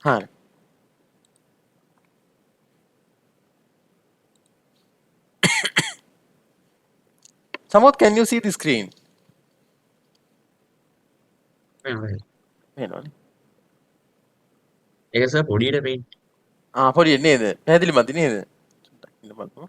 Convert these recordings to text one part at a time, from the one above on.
හරි. Samoth, can you see the screen? පේනවනේ. ඒක සර් පොඩියට පේන්නේ. පොඩි නේද? පැහැදිලි මදි නේද? චුට්ටක් ඉන්න බලමු.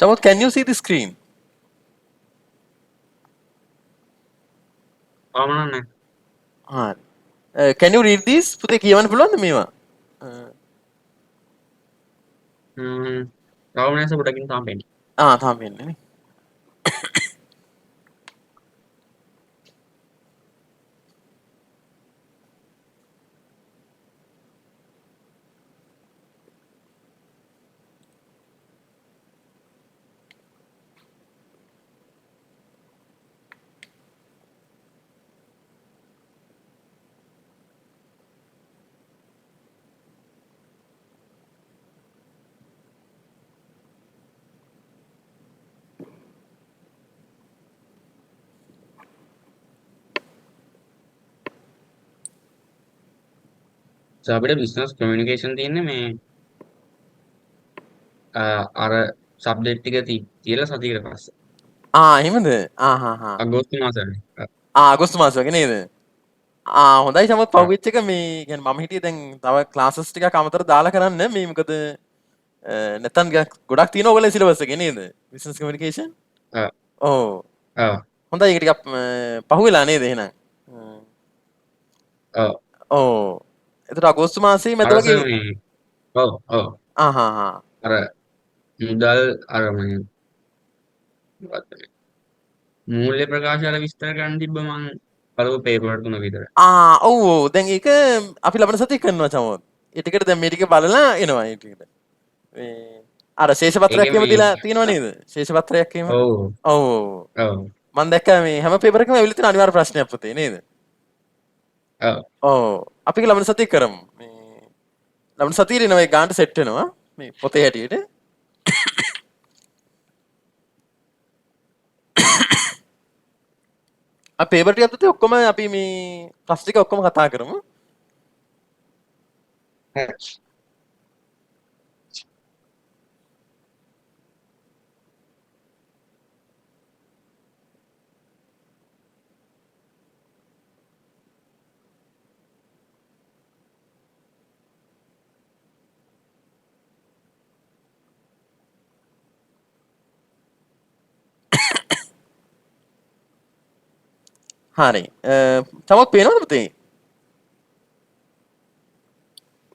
Samoth, can you see the screen? ආමනන්නේ. හරි. Can you read this? පුතේ කියවන්න පුළුවන්ද මේවා? තාම නෑ සර් පොඩකින් තාම පේන්නේ. තාම පේන්නේ නේ. සර් අපිට බිස්නස් කමියුනිකේෂන් තියෙන්නේ මේ අර සබ්ජෙක්ට් ටික තියලා සතියකට පස්සේ. එහෙමද? අගෝස්තු මාසෙනේ. අගෝස්තු මාසෙ වගේ නේද? හොඳයි සමත් පහුවෙච්ච එක මේ කියන්නේ මම හිටියේ දැන් තව ක්ලාසස් ටිකක් අමතර දාලා කරන්න මේ මොකද නැත්තම් ගොඩක් තියෙනවා ඔයගොල්ලෝ සිලබස් එකේ නේද? Business communication. ඔව්. හොඳයි ඒක ටිකක් පහුවෙලා නේද එහෙනම්? ඔව්. එතකොට අගෝස්තු මාසයේ මැද වගේ ඔව් ඔව්. අර මුදල් අර මූල්‍ය ප්‍රකාශවල විස්තර කරන්න තිබ්බ මං බලපු පේපර් 3 විතර. ඔව් ඔව් දැන් ඒක අපි ලබන සතියේ කරනවා චමෝත්. ඒ ටිකට දැන් මේ ටික බලලා එනවා ඒ ටිකට. මේ අර ශේෂපත්‍රයක් එහෙම දීලා තියෙනව නේද? ශේෂපත්‍රයක් එහෙම. ඔව්. ඔව්. ඔව්. මම දැක්කා මේ හැම පේපර් එකකම ඇවිල්ලා තියෙන අනිවාර්ය ප්‍රශ්නයක් පුතේ නේද? ඔව්. ඔව්. අපි ලබන සතියේ කරමු. මේ ලබන සතියේ එනවා ඒ ගානට සෙට් වෙනවා. මේ පොතේ හැටියට. පේපර් ටික පුතේ ඔක්කොම අපි මේ ප්‍රශ්න ටික ඔක්කොම කතා කරමු. හරි. තවත් පේනවද පුතේ?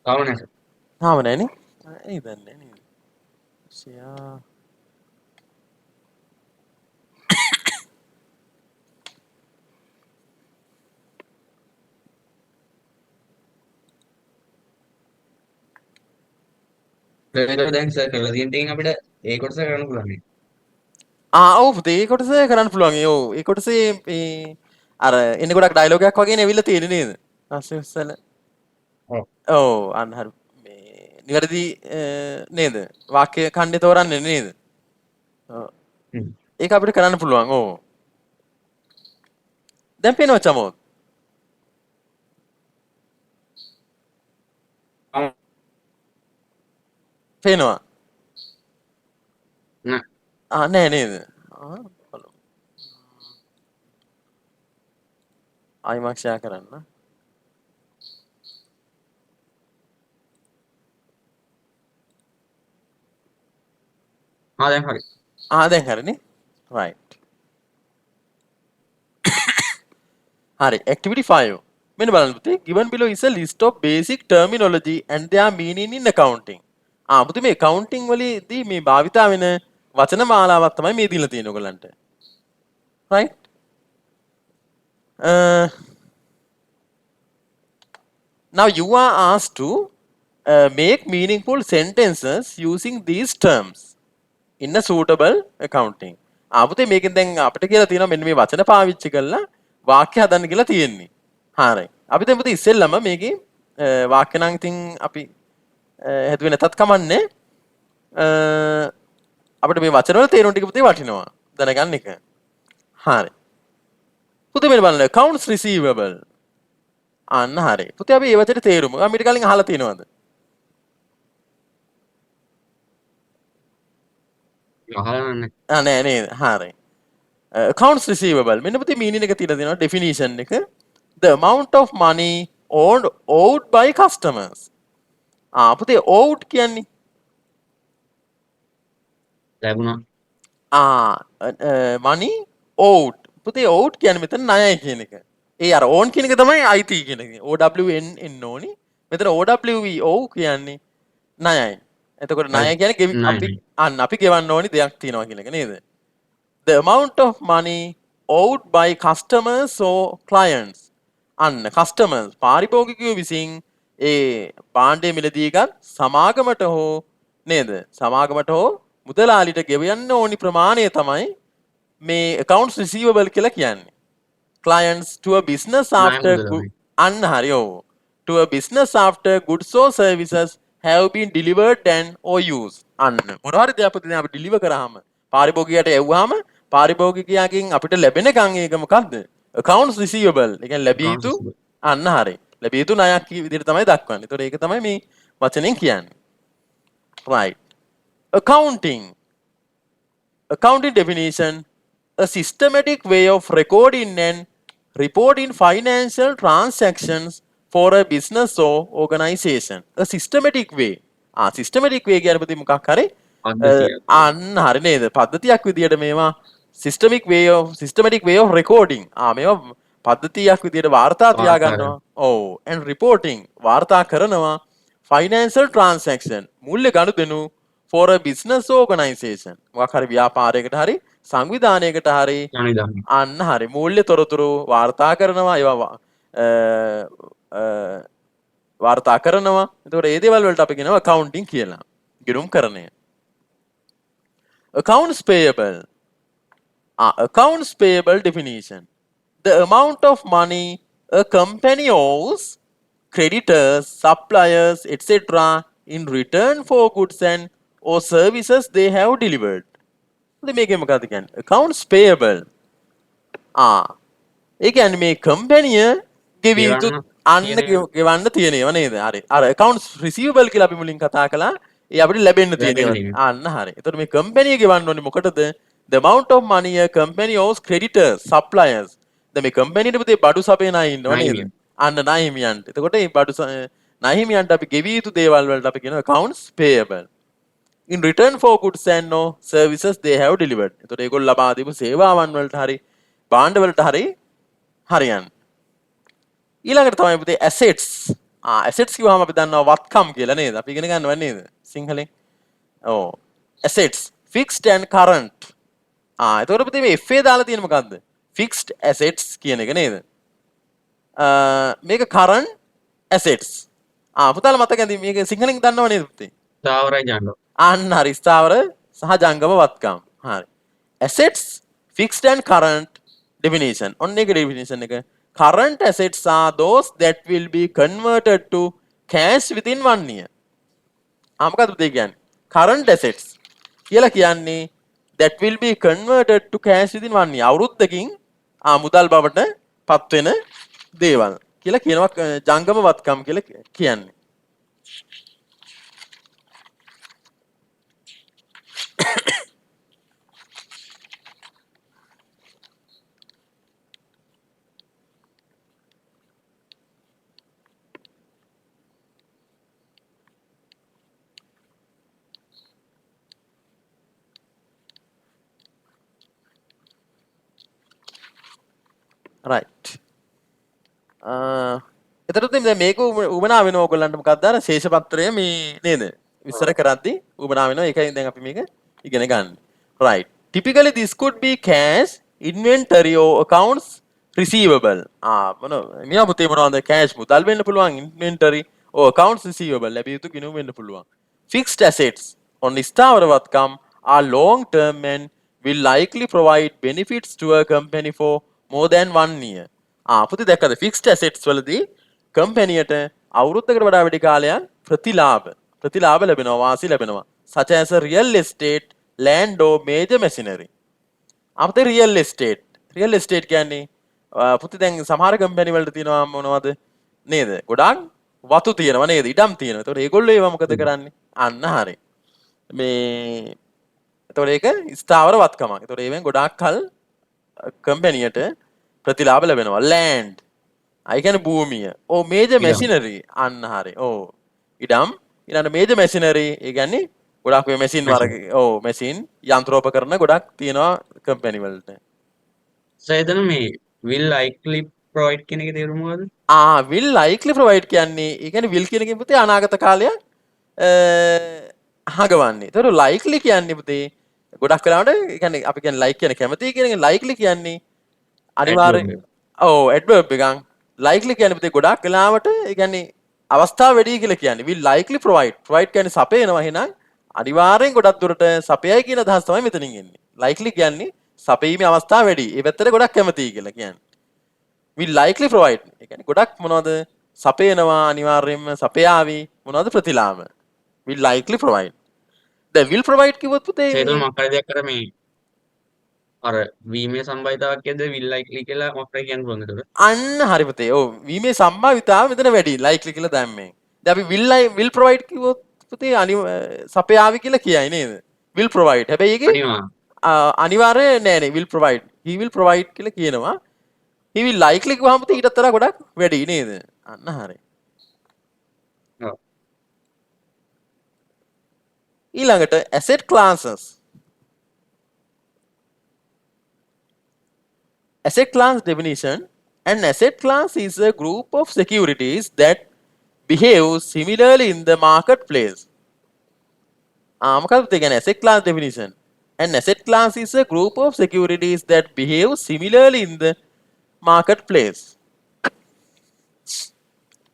තාම නැහැ සර්. තාම නැහනේ. ඇයි දන්නේ නේද? ෂෙයා ඒකට දැන් සර් කරලා තියෙන ටිකෙන් අපිට ඒ කොටස කරන්න පුළුවන් නේ. ඔව් පුතේ ඒ කොටස කරන්න පුළුවන්. ඔව් ඒ කොටසේ මේ අර එන්නේ ගොඩක් ඩයලොග් එකක් වගේනේ ඇවිල්ලා තියෙන්නේ නේද? පස්සේ ඉස්සල ඔව්. ඔව් අන්න හරි. මේ නිවැරදි නේද? වාක්‍ය ඛණ්ඩය තෝරන්නේ නේද? ඔව්. හ්ම්. ඒක අපිට කරන්න පුළුවන්. ඔව්. දැන් පේනවා චමෝ. පේනවා. නෑ. නෑ නේද? බලමු. ආයිමක් ෂෙයා කරන්න. දැන් හරි. දැන් හරිනේ. right. හරි. activity 5. මෙන්න බලන්න පුතේ. given below is a list of basic terminology and their meaning in accounting. පුතේ මේ accounting වලදී මේ භාවිතා වෙන වචන මාලාවක් තමයි මේ දීලා තියෙන්නේ ඔයගලන්ට. right. Now you are asked to make meaningful sentences using these terms in a suitable accounting. පුතේ මේකෙන් දැන් අපිට කියලා තියෙනවා මෙන්න මේ වචන පාවිච්චි කරලා වාක්‍ය හදන්න කියලා තියෙන්නේ. හරි. අපි දැන් පුතේ ඉස්සෙල්ලම මේකේ වාක්‍ය නම් ඉතින් අපි හැදුවේ නැතත් කමන්නේ. අපිට මේ වචන වල තේරුම් ටික පුතේ වටිනවා දැනගන්න එක. හරි. පුතේ මෙන්න බලන්න accounts receivable. අන්න හරි. පුතේ අපි මේ වචනේ තේරුම මීට කලින් අහලා තියෙනවද? අහලා නැහැ. නෑ නේද? හරි. accounts receivable මෙන්න පුතේ meaning එක තියලා දෙනවා definition එක the amount of money owed by customers. පුතේ owed කියන්නේ ලැබුණා. money owed පුතේ owed කියන්නේ මෙතන ණයයි කියන එක. ඒ අර own කියන එක තමයි අයිති කියන එක. OWN එන්න ඕනි. මෙතන OWE owe කියන්නේ ණයයි. එතකොට ණය කියන්නේ අපි ගෙවන්න ඕනි දෙයක් තියෙනවා කියන එක නේද? The amount of money owed by customers or clients. අන්න customers පාරිභෝගිකයෝ විසින් ඒ භාණ්ඩය මිලදීගත් සමාගමට හෝ නේද? සමාගමට හෝ මුදලාලිට ගෙවන්න ඕනි ප්‍රමාණය තමයි මේ accounts receivable කියලා කියන්නේ. Clients to a business after අන්න හරි ඔව්. To a business after goods or services have been delivered and or used. අන්න මොනවා හරි දෙයක් අපි deliver කරාම පාරිභෝගිකයට එව්වහම පාරිභෝගිකයාගෙන් අපිට ලැබෙනකන් ඒක මොකක්ද? accounts receivable. ඒ කියන්නේ ලැබිය යුතු අන්න හරි. ලැබිය යුතු ණයක් විදිහට තමයි දක්වන්නේ. ඒතකොට ඒක තමයි මේ වචනෙන් කියන්නේ. right. accounting definition a systematic way of recording and reporting financial transactions for a business or organization. A systematic way. systematic way කියන්නේ පුතේ මොකක් හරි අන්න හරි නේද? පද්ධතියක් විදියට මේවා systematic way of recording. මේවා පද්ධතියක් විදියට වාර්තා තියා ගන්නවා. and reporting වාර්තා කරනවා financial transaction මූල්‍ය ගනුදෙනු for a business organization. මොකක් හරි ව්‍යාපාරයකට හරි සංවිධානයකට හරි අන්න හරි මූල්‍ය තොරතුරු වාර්තා කරනවා ඒවා වාර්තා කරනවා. එතකොට ඒ දේවල් වලට අපි කියනවා accounting කියලා. ගිණුම් කරණය. accounts payable. accounts payable definition. The amount of money a company owes creditors, suppliers, etc. in return for goods and or services they have delivered. මේකේ මොකක්ද කියන්නේ? accounts payable. ඒ කියන්නේ මේ කම්පැනිය ගෙවිය යුතු අන්න ගෙවන්න තියෙනවා නේද? හරි. අර accounts receivable කියලා අපි මුලින් කතා කළා. ඒ අපිට ලැබෙන්න තියෙනවා. අන්න හරි. එතකොට මේ කම්පැනිය ගෙවන්න ඕනේ මොකටද? The amount of money a company owes creditors, suppliers. දැන් මේ කම්පැනියට පුතේ බඩු සපයන අය ඉන්නව නේද? අන්න ණය හිමියන්ට. එතකොට මේ බඩු ණය හිමියන්ට අපි ගෙවිය යුතු දේවල් වලට අපි කියනවා accounts payable. In return for goods and no services they have delivered. එතකොට ඒගොල්ලෝ ලබා දීපු සේවාවන් වලට හරි භාණ්ඩ වලට හරි හරියන්. ඊළඟට තමයි පුතේ assets. assets කිව්වම අපි දන්නවා වත්කම් කියලා නේද? අපි ඉගෙන ගන්නව නේද? සිංහලෙන්. ඔව්. assets fixed and current. එතකොට පුතේ මේ FA දාලා තියෙන මොකද්ද? fixed assets කියන එක නේද? මේක current assets. පුතාලා මතක ඇති මේක සිංහලෙන් දන්නව නේද පුතේ? ස්ථාවරයි ජංගම. අන්න හරි ස්ථාවර සහ ජංගම වත්කම්. හරි. assets fixed and current definition. ඔන්න ඒක definition එක. Current assets are those that will be converted to cash within 1 year. මොකක්ද පුතේ කියන්නේ? Current assets කියලා කියන්නේ that will be converted to cash within 1 year. අවුරුද්දකින් මුදල් බවට පත් වෙන දේවල් කියලා කියනවා ජංගම වත්කම් කියලා කියන්නේ. right. එතකොට දැන් මේක උමනා වෙන ඕගොල්ලන්ට මොකක්ද අර ශේෂපත්‍රය මේ නේද විස්තර කරද්දී උමනා වෙනවා ඒකයි දැන් අපි මේක ඉගෙන ගන්න. right. typically this could be cash, inventory or accounts receivable. මොන මෙයා පුතේ මොනවද cash මුදල් වෙන්න පුළුවන්, inventory or accounts receivable ලැබිය යුතු ගිණුම් වෙන්න පුළුවන්. fixed assets on ස්ථාවර වත්කම් are long term and will likely provide benefits to a company for more than 1 year. පුතේ දැක්කද fixed assets වලදී කම්පැනියට අවුරුද්දකට වඩා වැඩි කාලයක් ප්‍රතිලාභ ලැබෙනවා වාසි ලැබෙනවා such as a real estate, land or major machinery. අපතේ real estate කියන්නේ පුතේ දැන් සමහර කම්පැනි වලට තියෙනවා මොනවද නේද ගොඩාක් වතු තියෙනවා නේද ඉඩම් තියෙනවා. ඒතකොට ඒගොල්ලෝ ඒවා මොකද කරන්නේ? අන්න හරි. මේ එතකොට ඒක ස්ථාවර වත්කමක්. එතකොට ඒවෙන් ගොඩාක් කල් කම්පැනියට ප්‍රතිලාභ ලැබෙනවා. land I කියන්නේ භූමිය. major machinery අන්න හරි. ඉඩම් ඊළඟ major machinery ඒ කියන්නේ ගොඩක් මේ මැෂින් වර්ග මැෂින් යන්ත්‍රෝපකරණ ගොඩක් තියෙනවා කම්පැනි වලට. සයදන මේ will likely provide කියන එකේ තේරුම මොකද්ද? will likely provide කියන්නේ ඒ කියන්නේ will කියන එකෙන් පුතේ අනාගත කාලයක් හඟවන්නේ. ඒතකොට likely කියන්නේ පුතේ ගොඩක් වෙලාවට ඒ කියන්නේ අපි කියන්නේ like කියන කැමති කියන එක likely කියන්නේ අනිවාර්යෙන් adverb එකක්. likely කියන්නේ පුතේ ගොඩක් වෙලාවට ඒ කියන්නේ අවස්ථාව වැඩි කියලා කියන්නේ will likely provide කියන්නේ සපයනවා එහෙනම් අනිවාර්යෙන් ගොඩක් දුරට සපයයි කියන අදහස තමයි මෙතනින් එන්නේ. likely කියන්නේ සපයීමේ අවස්ථාව වැඩි. ඒ පැත්තට ගොඩක් කැමතියි කියලා කියන්නේ. will likely provide ඒ කියන්නේ ගොඩක් මොනවද සපයනවා අනිවාර්යෙන්ම සපයාවි මොනවද ප්‍රතිලාභ. will likely provide. දැන් will provide කිව්වොත් පුතේ සයදන මොකක්ද දෙයක් කර මේ අර වීමේ සම්භාවිතාවක් කියද will likely කියලා මොකක්ද කියන්න පුළුවන් ඒතකොට? අන්න හරි පුතේ. වීමේ සම්භාවිතාව මෙතන වැඩි likely කියලා දැම්මේ. දැන් අපි will provide කිව්වොත් පුතේ සපයාවි කියලා කියයි නේද? will provide. හැබැයි ඒකේ අනිවාර්ය නෑනේ will provide. he will provide කියලා කියනවා. he will likely කිව්වහම පුතේ ඊටත් වඩා ගොඩක් වැඩි නේද? අන්න හරි. ඊළඟට asset classes. Asset class definition. An asset class is a group of securities that behave similarly in the marketplace. මොකක්ද කියන්නේ asset class definition? An asset class is a group of securities that behave similarly in the marketplace.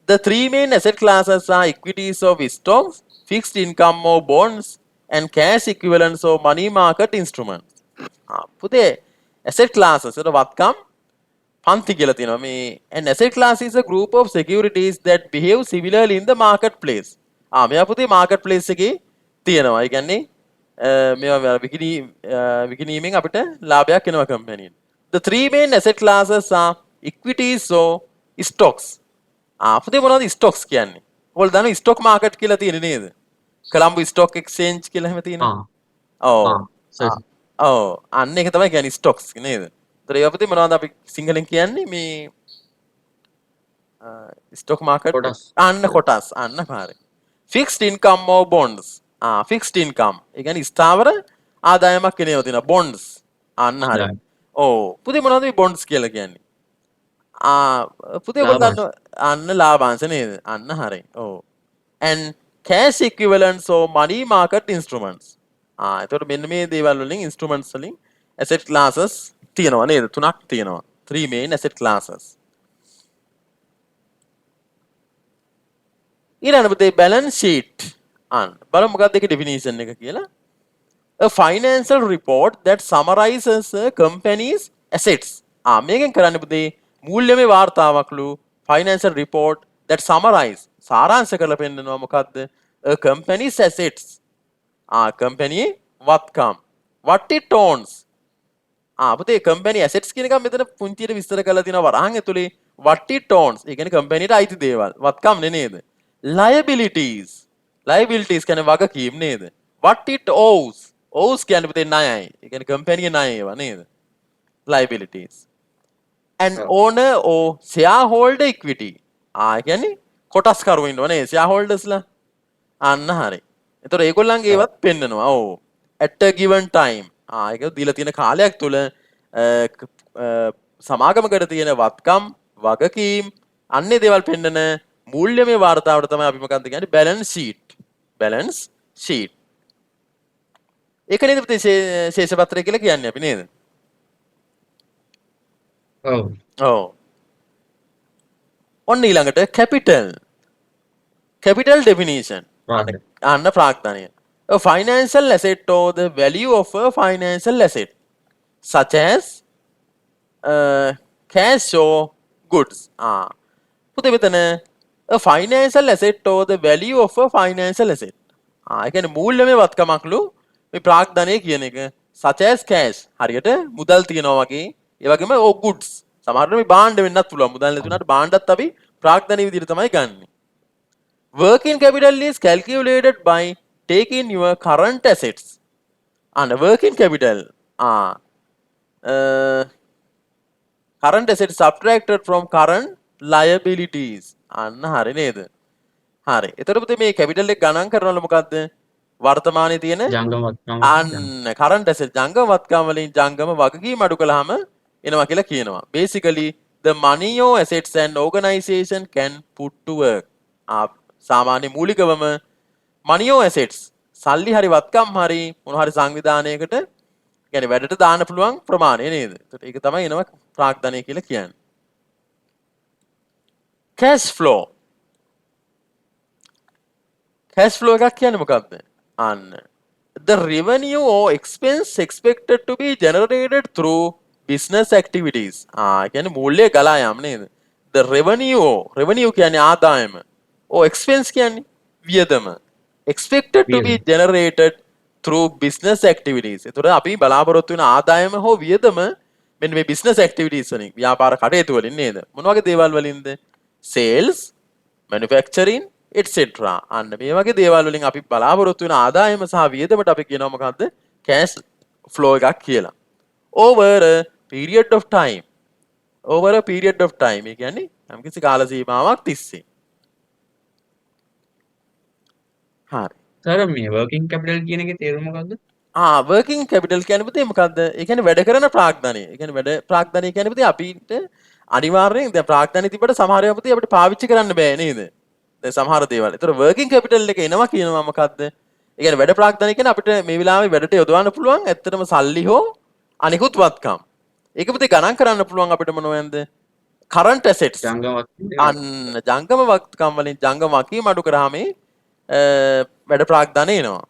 The three main asset classes are equities of stocks, fixed income or bonds, and cash equivalents or money market instruments. පුතේ asset classes වල වත්කම් පන්ති කියලා තියෙනවා. මේ an asset class is a group of securities that behave similarly in the marketplace. මෙයා පුතේ marketplace එකේ තියෙනවා. ඒ කියන්නේ මේවා විකිණීමෙන් අපිට ලාභයක් එනවා කම්පැනියට. The three main asset classes are equities or stocks. පුතේ මොනවද stocks කියන්නේ? ඔයාලා දන්නවා stock market කියලා තියෙන්නේ නේද? Colombo Stock Exchange කියලා එහෙම තියෙනවා. අන්න ඒක තමයි කියන්නේ stocks නේද? ඒතර ඒවා පුතේ මොනවද අපි සිංහලෙන් කියන්නේ මේ stock market අන්න කොටස් අන්න හරිය. Fixed income or bonds. Fixed income. ඒ කියන්නේ ස්ථාවර ආදායමක් කියන ඒවා තියෙනවා bonds. අන්න හරිය. පුතේ මොනවද මේ bonds කියලා කියන්නේ? පුතේ ඔයගොල්ලෝ ලාභංශ. දන්න අන්න ලාභාංශ නේද? අන්න හරි. ඔව්. and cash equivalents or money market instruments. එතකොට මෙන්න මේ දේවල් වලින් instruments වලින් asset classes තියෙනවා නේද? තුනක් තියෙනවා. Three main asset classes. ඊළඟ පුතේ balance sheet. බලමු මොකක්ද ඒකේ definition එක කියලා. A financial report that summarizes a company's assets. මේකෙන් කරන්නේ පුතේ මූල්‍යමය වාර්තාවක්ලු financial report that summarize සාරාංශ කරලා පෙන්නනවා මොකද්ද? A company's assets. company වත්කම්. What it owns. පුතේ company assets කියන එක මෙතන පුංචියට විස්තර කරලා තියෙනවා වරහන් ඇතුලේ what it owns. ඒ කියන්නේ companyට අයිති දේවල්. වත්කම් නේද? Liabilities. Liabilities කියන්නේ වගකීම් නේද? What it owes. owes කියන්නේ පුතේ ණයයි. ඒ කියන්නේ company ණය ඒවා නේද? Liabilities. An ඔව්. owner or shareholder equity. ඒ කියන්නේ කොටස්කරු ඉන්නව නේ shareholdersලා. අන්න හරි. එතකොට ඒගොල්ලන්ගේ ඔව්. ඒවත් පෙන්නනවා. ඔව්. At a given time. ඒක දීලා තියෙන කාලයක් තුල සමාගමකට තියෙන වත්කම්, වගකීම්, අන්නේ දේවල් පෙන්නන මූල්‍යමය වාර්තාවට තමයි අපි මොකක්ද කියන්නේ balance sheet. Balance sheet. ඒක නේද පුතේ ශේෂ පත්‍රය කියලා කියන්නේ අපි නේද? ඔව්. ඔව්. ඔන්න ඊළඟට capital. Capital definition. ප්‍රාග්ධ. අන්න ප්‍රාග්ධනය. A financial asset or the value of a financial asset such as cash or goods. පුතේ මෙතන a financial asset or the value of a financial asset. ඒ කියන්නේ මූල්‍යමය වත්කමක්ලු මේ ප්‍රාග්ධනය කියන එක. such as cash. හරියට මුදල් තියනවා වගේ. ඒ වගේම goods. සමහරවිට මේ භාණ්ඩ වෙන්නත් පුළුවන්. මුදල් නැතුණාට භාණ්ඩත් අපි ප්‍රාග්ධනීය විදිහට තමයි ගන්නෙ. Working capital is calculated by taking your current assets. And working capital. Current assets subtracted from current liabilities. අන්න හරි නේද? හරි. එතකොට පුතේ මේ capital එක ගණන් කරනවල මොකද්ද? වර්තමානයේ තියෙන ජංගම වත්කම් අන්න current asset ජංගම වත්කම් වලින් ජංගම වගකීම් අඩු කළාම එනවා කියලා කියනවා. Basically the money or assets and organization can put to work. සාමාන්‍ය මූලිකවම money or assets සල්ලි හරි වත්කම් හරි මොන හරි සංවිධානයකට කියන්නේ වැඩට දාන්න පුළුවන් ප්‍රමාණය නේද? ඒකට ඒක තමයි එනවා ප්‍රාග්ධනය කියලා කියන්නේ. cash flow. cash flow එකක් කියන්නේ මොකක්ද? අන්න the revenue or expense expected to be generated through business activities. කියන්නේ මූල්‍ය ගලා යාම නේද? the revenue කියන්නේ ආදායම. expense කියන්නේ වියදම. expected to be වියදම. generated through business activities. ඒතර අපි බලාපොරොත්තු වෙන ආදායම හෝ වියදම මෙන්න මේ business activities වලින් ව්‍යාපාර කටයුතු වලින් නේද? මොන වගේ දේවල් වලින්ද? sales, manufacturing, etc. අන්න මේ වගේ දේවල් වලින් අපි බලාපොරොත්තු වෙන ආදායම සහ වියදමට අපි කියනවා මොකද්ද? cash flow එකක් කියලා. over a period of time. over a period of time. ඒ කියන්නේ යම්කිසි කාල සීමාවක් තිස්සේ. හරි. සර් මේ working capital කියන එකේ තේරුම මොකද්ද? working capital කියන්නේ පුතේ මොකද්ද? ඒ කියන්නේ වැඩ කරන ප්‍රාග්ධනය. ඒ කියන්නේ වැඩ ප්‍රාග්ධනය කියන්නේ පුතේ අපිට අනිවාර්යෙන් දැන් ප්‍රාග්ධනය තිබ්බට සමහර ඒවා පුතේ අපිට පාවිච්චි කරන්න බෑ නේද? දැන් සමහර දේවල්. ඒතර working capital එක එනවා කියනවා මොකද්ද? ඒ කියන්නේ වැඩ ප්‍රාග්ධනය කියන්නේ අපිට මේ වෙලාවේ වැඩට යොදවන්න පුළුවන් ඇත්තටම සල්ලි හෝ අනිකුත් වත්කම්. ඒක පුතේ ගණන් කරන්න පුළුවන් අපිට මොනවද? current assets. ජංගම වත්කම්. අන්න ජංගම වත්කම් වලින් ජංගම වකීම අඩු කරාම වැඩ ප්‍රාග්ධනය එනවා.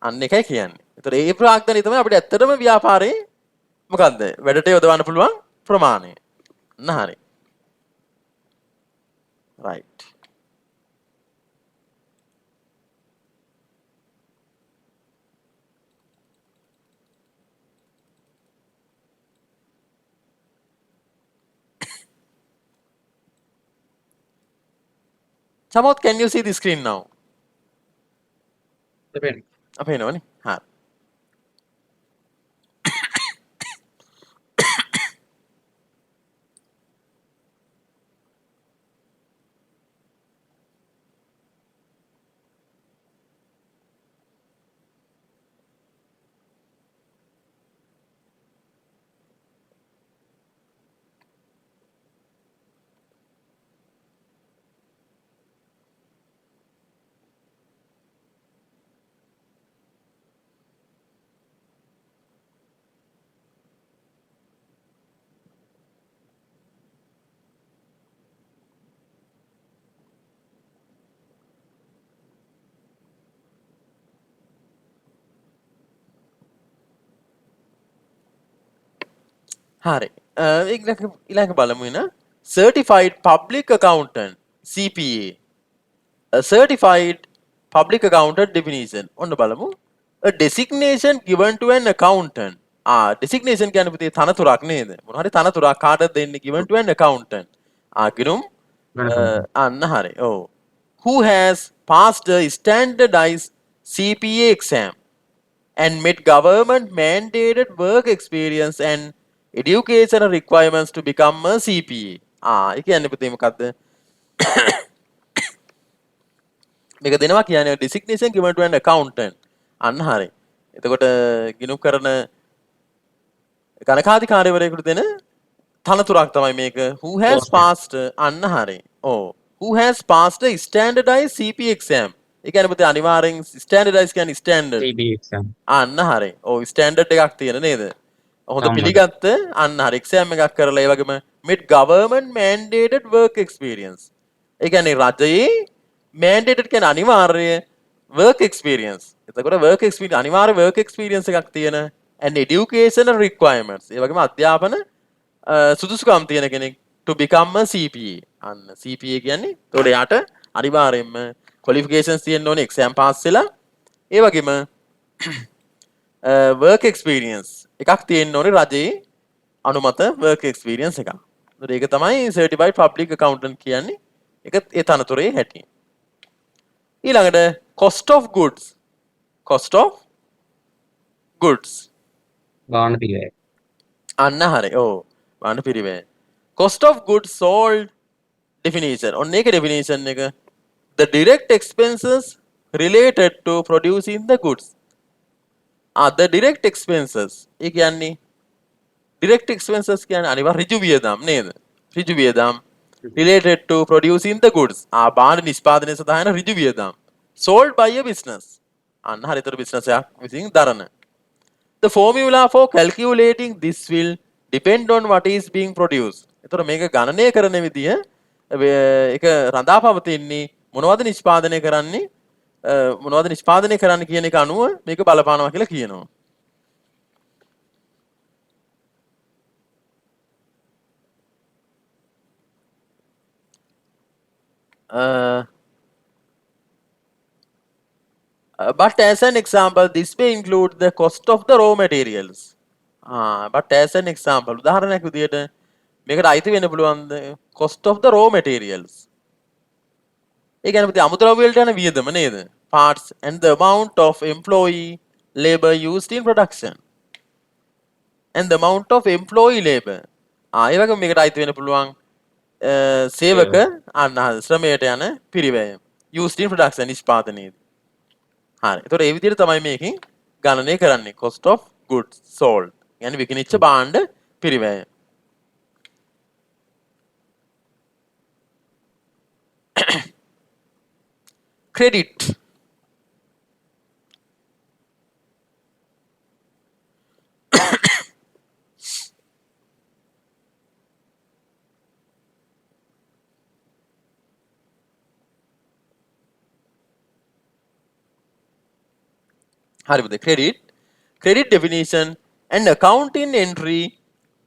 අන්න එකයි කියන්නේ. ඒතර ඒ ප්‍රාග්ධනය තමයි අපිට ඇත්තටම ව්‍යාපාරේ මොකද්ද? වැඩට යොදවන්න පුළුවන් ප්‍රමාණය. හරි. right. Samoth, can you see the screen now? දෙපෙන්. අපේනවනේ. හරි. හරි. ඊළඟ බලමු එන certified public accountant CPA. A certified public accountant definition. ඔන්න බලමු. A designation given to an accountant. designation කියන්නේ පුතේ තනතුරක් නේද? මොන හරි තනතුරක් කාටද දෙන්නේ given to an accountant. ගිනුම් අන්න හරි. ඔව්. Who has passed a standardized CPA exam and met government mandated work experience and educational requirements to become a CPA. ඒ කියන්නේ පුතේ මොකද්ද? මේක දෙනවා කියන්නේ designation given to an accountant. අන්න හරි. එතකොට ගිණුම් කරන ගණකාධිකාරිවරයෙකුට දෙන තනතුරක් තමයි මේක. Who has passed අන්න හරි. ඔව්. Who has passed a standardized CPA exam. ඒ කියන්නේ පුතේ අනිවාර්යෙන් standardized කියන්නේ standard. CPA exam. අන්න හරි. ඔව් standard එකක් තියෙන නේද? හොඳ පිළිගත්ත අන්න හරි exam එකක් කරලා ඒ වගේම with government mandated work experience. ඒ කියන්නේ රජයේ mandated කියන්නේ අනිවාර්ය work experience. එතකොට work experience අනිවාර්ය work experience එකක් තියෙන and educational requirements. ඒ වගේම අධ්‍යාපන සුදුසුකම් තියෙන කෙනෙක් to become a CPA. අන්න CPA කියන්නේ එතකොට යාට අනිවාර්යයෙන්ම qualifications තියෙන්න ඕනේ exam pass වෙලා ඒ වගේම work experience එකක් තියෙන්න ඕනේ රජයේ අනුමත work experience එකක්. ඒතර ඒක තමයි certified public accountant කියන්නේ. ඒක ඒ තනතුරේ හැටි. ඊළඟට cost of goods. cost of goods. ගාන පිළිවෙල. අන්න හරි. ඔව්. ගාන පිළිවෙල. cost of goods sold definition. ඔන්න ඒක definition එක the direct expenses related to producing the goods. the direct expenses ඒ කියන්නේ direct expenses කියන්නේ අනිවාර්ය ඍජු වියදම් නේද? ඍජු වියදම් related to producing the goods. භාණ්ඩ නිෂ්පාදනය සඳහා යන ඍජු වියදම්. sold by a business. අන්න හරිතර business එකක් විසින් දරන. The formula for calculating this will depend on what is being produced. එතකොට මේක ගණනය කරන විදිය ඒක රඳා පවතින්නේ මොනවද නිෂ්පාදනය කරන්නේ මොනවද නිෂ්පාදනය කරන්න කියන එක අනුව මේක බලපානවා කියලා කියනවා. But as an example, this may include the cost of the raw materials. But as an example, උදාහරණයක් විදියට මේකට අයිති වෙන්න පුළුවන් cost of the raw materials. ඒ කියන්නේ පුතේ අමුද්‍රව්‍ය වලට යන වියදම නේද? Parts and the amount of employee labor used in production. And the amount of employee labor. ඒ වගේ මේකට අයිති වෙන්න පුළුවන් සේවක ශ්‍රමයට යන පිරිවැය. Used in production නිෂ්පාදනයේදී. හරි. ඒතකොට ඒ විදිහට තමයි මේකෙන් ගණනය කරන්නේ cost of goods sold. يعني විකිණිච්ච භාණ්ඩ පිරිවැය. credit. හරි පුතේ credit definition and accounting entry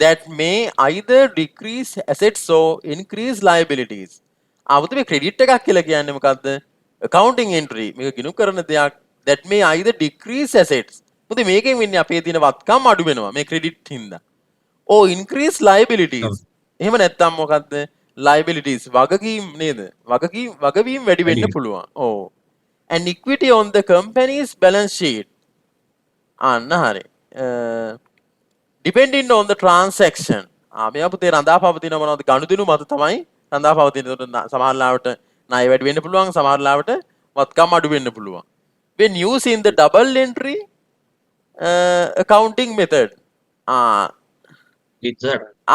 that may either decrease assets or increase liabilities. පුතේ මේ credit එකක් කියලා කියන්නේ මොකද්ද? accounting entry මේක ගිණුම් කරන දෙයක් that may either decrease assets. පුතේ මේකෙන් වෙන්නේ අපේ තියෙන වත්කම් අඩු වෙනවා මේ credit හින්දා. or increase liabilities. එහෙම නැත්නම් මොකද්ද? liabilities වගකීම් නේද? වගවීම් වැඩි වෙන්න පුළුවන්. ඔව්. and equity on the company's balance sheet. අන්න හරි. depending on the transaction. මේවා පුතේ රඳා පවතින මොනවද ගනුදෙනු මත තමයි රඳා පවතින. ඒකට සමහර ලාවට ණය වැඩි වෙන්න පුළුවන්, සමහර ලාවට වත්කම් අඩු වෙන්න පුළුවන්. when using the double entry accounting method.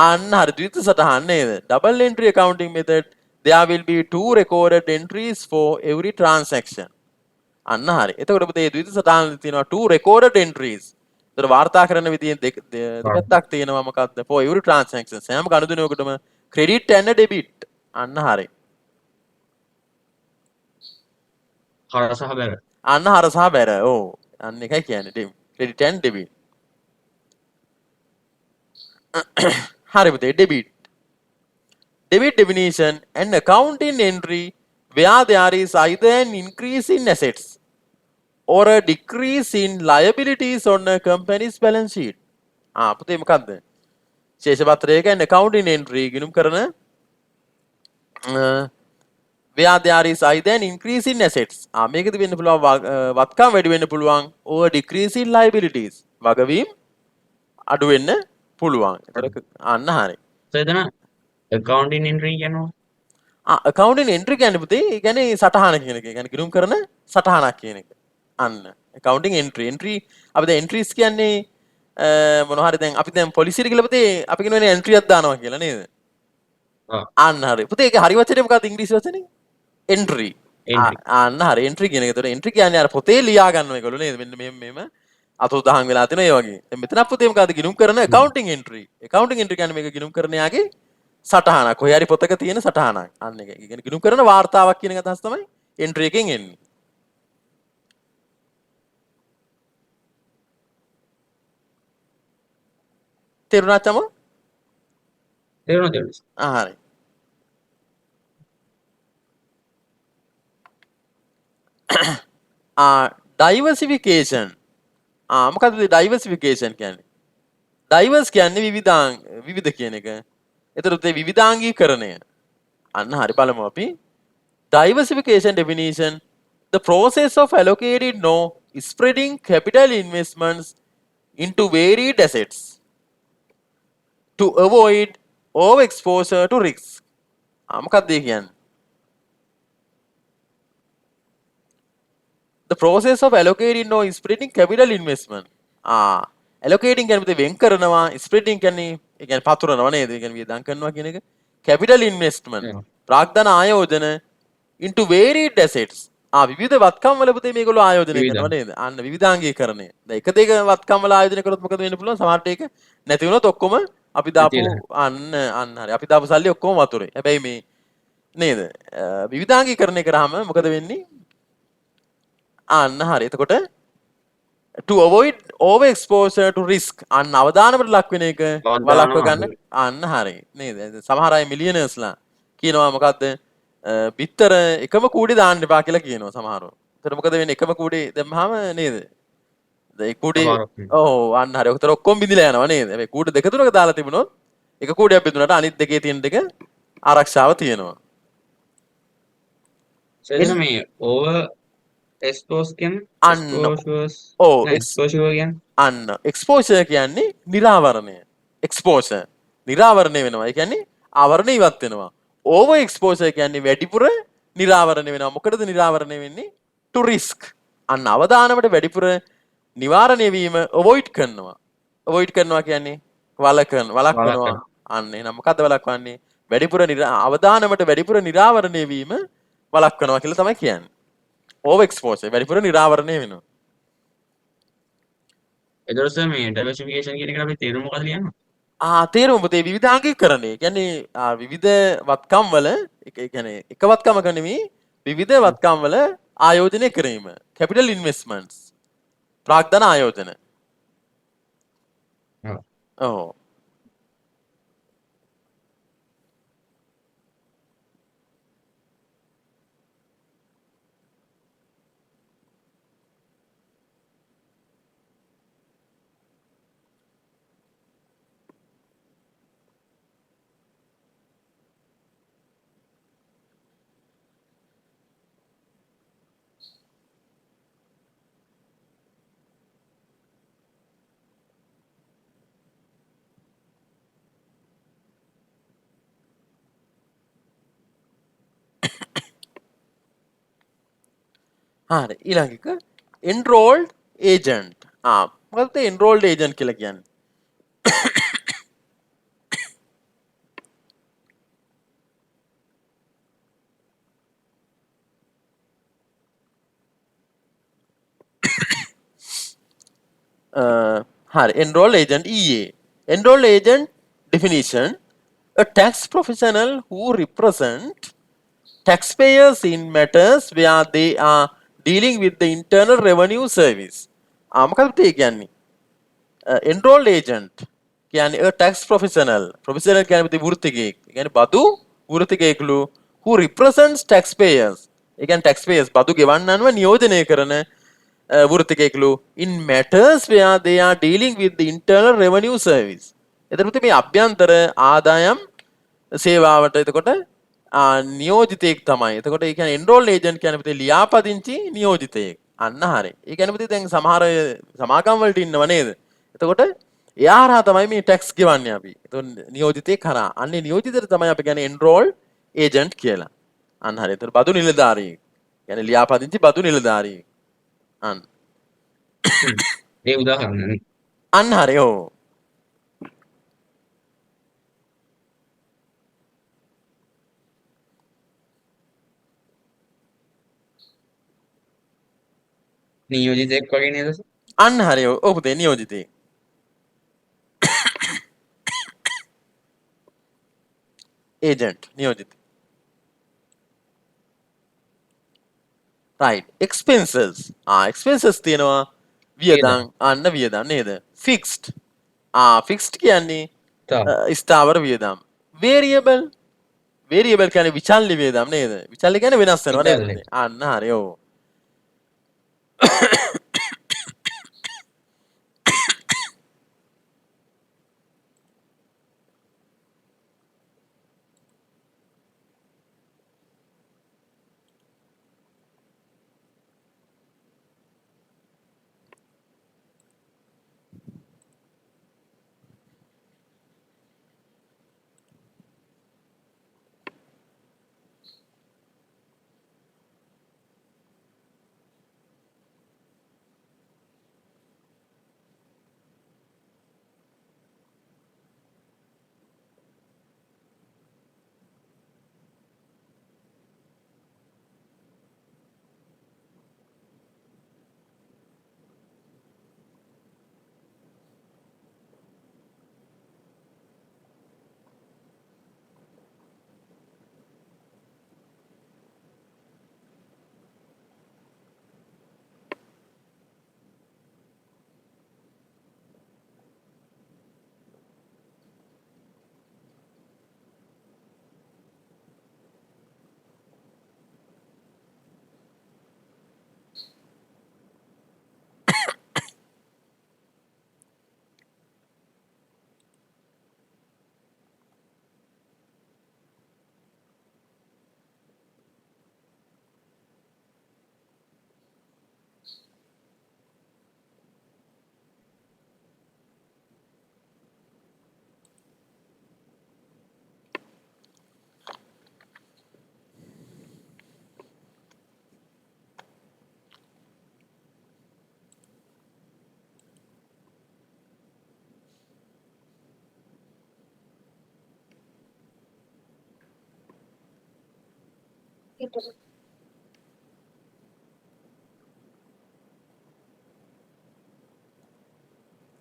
අන්න හරි ද්විත සටහන් නේද? double entry accounting method there will be two recorded entries for every transaction. අන්න හරි. එතකොට පුතේ ද්විත සටහන තියෙනවා two recorded entries. ඒතර වාර්තා කරන විදියෙන් දෙකක් තියෙනවා මොකක්ද? for every transaction. සෑම ගනුදෙනුවකටම credit and debit. අන්න හරි. හර සහ බැර. අන්න හර සහ බැර. ඔව්. අන්න එකයි කියන්නේ credit and debit. හරි පුතේ debit. Debit definition an accounting entry where there is either an increase in assets or a decrease in liabilities on a company's balance sheet. පුතේ මොකද්ද? ශේෂ පත්‍රයක an accounting entry ගිණුම් කරන where there is either an increase in assets. මේකද වෙන්න පුළුවන් වත්කම් වැඩි වෙන්න පුළුවන් or a decrease in liabilities. වගවීම් අඩු වෙන්න පුළුවන්. ඒතර අන්න හරි. එතන accounting entry කියනවා. accounting entry කියන්නේ පුතේ ඒ කියන්නේ සටහන කියන එක. ඒ කියන්නේ ගිණුම් කරන සටහනක් කියන එක. අන්න accounting entry අපි දැන් entries කියන්නේ මොනවා හරි දැන් අපි දැන් පොලිසියට ගිහලා පුතේ අපි කියනවනේ entry එකක් දානවා කියලා නේද? අන්න හරි. පුතේ ඒක හරි වචනේ මොකක්ද ඉංග්‍රීසි වචනේ? entry. අන්න හරි entry කියන එක. ඒතකොට entry කියන්නේ අර පොතේ ලියා ගන්න එකලු නේද? මෙන්න මෙහෙම අතුරුදහන් වෙලා තියෙනවා ඒ වගේ. දැන් මෙතන පුතේ මොකද්ද ගිණුම් කරන accounting entry. accounting entry කියන්නේ මේක ගිණුම් කරන යාගේ සටහනක්. කොහේ හරි පොතක තියෙන සටහනක්. අන්න ඒක. ඒ කියන්නේ ගිණුම් කරන වාර්තාවක් කියන එක අදහස් තමයි entry එකෙන් එන්නේ. තේරුණා චම? තේරුණා. හරි. diversification. මොකද්ද diversification කියන්නේ? diverse කියන්නේ විවිධ කියන එක. එතකොට ඒ විවිධාංගීකරණය. අන්න හරි බලමු අපි. Diversification definition: the process of allocating no spreading capital investments into varied assets to avoid overexposure to risk. මොකක්ද ඒ කියන්නේ? The process of allocating no spreading capital investment. allocating කියන්නේ පුතේ වෙන් කරනවා, spreading කියන්නේ ඒ කියන්නේ පතුරනවා නේද? ඒ කියන්නේ වියදම් කරනවා කියන එක. capital investment ප්‍රාග්ධන ආයෝජන into varied assets. විවිධ වත්කම් වල පුතේ මේගොල්ලෝ ආයෝජනය කරනවා නේද? අන්න විවිධාංගීකරණය. දැන් එක දෙක වත්කම් වල ආයෝජනය කරොත් මොකද වෙන්න පුළුවන්? සමහරට ඒක නැති වුණොත් ඔක්කොම අපි දාපු අන්න හරි. අපි දාපු සල්ලි ඔක්කොම වතුරේ. හැබැයි මේ නේද? විවිධාංගීකරණය කරාම මොකද වෙන්නේ? අන්න හරි. එතකොට to avoid over exposure to risk අන්න අවදානමට ලක් වෙන එක වළක්ව ගන්න. අන්න හරි. නේද? සමහර අය මිලියනර්ස්ලා කියනවා මොකද්ද? බිත්තර එකම කූඩේ දාන්න එපා කියලා කියනවා සමහරව. ඒතර මොකද වෙන්නේ? එකම කූඩේ දැම්මහම නේද? ඒ කූඩේ අන්න හරි. ඒතර ඔක්කොම බිඳිලා යනවා නේද? හැබැයි කූඩ දෙක තුනක දාලා තිබුණොත් එක කූඩයක් බිඳුනට අනිත් දෙකේ තියෙන දෙක ආරක්ෂාව තියෙනවා. එතන මේ over expose කියන්නේ exposure කියන්නේ අන්න exposure කියන්නේ නිරාවරණය. exposure නිරාවරණය වෙනවා. ඒ කියන්නේ ආවරණය ඉවත් වෙනවා. over exposure කියන්නේ වැඩිපුර නිරාවරණය වෙනවා. මොකටද නිරාවරණය වෙන්නේ? to risk. අන්න අවදානමට වැඩිපුර නිවාරණය වීම avoid කරනවා. avoid කරනවා කියන්නේ වළක්වනවා. අන්න එහෙනම් මොකද්ද වළක්වන්නේ? වැඩිපුර අවදානමට වැඩිපුර නිරාවරණය වීම වළක්වනවා කියලා තමයි කියන්නේ. over exposure වැඩිපුර නිරාවරණය වෙනවා. එතකොට මේ diversification කියන එකට අපි තේරුම මොකක්ද ලියන්නේ? තේරුම පුතේ විවිධාංගීකරණය. කියන්නේ විවිධ වත්කම් වල ඒ කියන්නේ එක වත්කමක නෙමෙයි විවිධ වත්කම් වල ආයෝජනය කිරීම. capital investments. ප්‍රාග්ධන ආයෝජන. ඔව්. හරි ඊළඟ එක enrolled agent. මොකක්ද enrolled agent කියලා කියන්නේ? හරි enrolled agent EA. enrolled agent definition: a tax professional who represent taxpayers in matters where they are dealing with the internal revenue service. මොකක්ද ඒ කියන්නේ? enrolled agent කියන්නේ a tax professional කියන්නේ පුතේ වෘත්තිකයෙක්. ඒ කියන්නේ බදු වෘත්තිකයෙකුලු who represents taxpayers. ඒ කියන්නේ taxpayers බදු ගෙවන්නන්ව නියෝජනය කරන වෘත්තිකයෙකුලු in matters where they are dealing with the internal revenue service. එතකොට පුතේ මේ අභ්‍යන්තර ආදායම් සේවාවට එතකොට නියෝජිතයෙක් තමයි. එතකොට ඒ කියන්නේ enroll agent කියන්නේ පුතේ ලියාපදිංචි නියෝජිතයෙක්. අන්න හරි. ඒ කියන්නේ පුතේ දැන් සමහර සමාගම් වලට ඉන්නව නේද? එතකොට එයා හරහා තමයි මේ ටැක්ස් ගෙවන්නේ අපි. එතකොට නියෝජිතයෙක් හරහා. අන්නේ නියෝජිතයට තමයි අපි කියන්නේ enroll agent කියලා. අන්න හරි. එතකොට බදු නිලධාරියෙක්. කියන්නේ ලියාපදිංචි බදු නිලධාරියෙක්. අන්න. ඒ උදාහරණනේ. අන්න හරි. ඔව්. නියෝජිතයෙක් වගේ නේද? අන්න හරි. ඔව් පුතේ නියෝජිතයෙක්. agent නියෝජිත. right expenses expenses තියෙනවා වියදම් අන්න වියදම් නේද fixed fixed කියන්නේ ස්ථාවර වියදම් variable කියන්නේ විචල්්‍ය වියදම් නේද විචල්්‍ය කියන්නේ වෙනස් වෙනවා නේද අන්න හරි ඔව්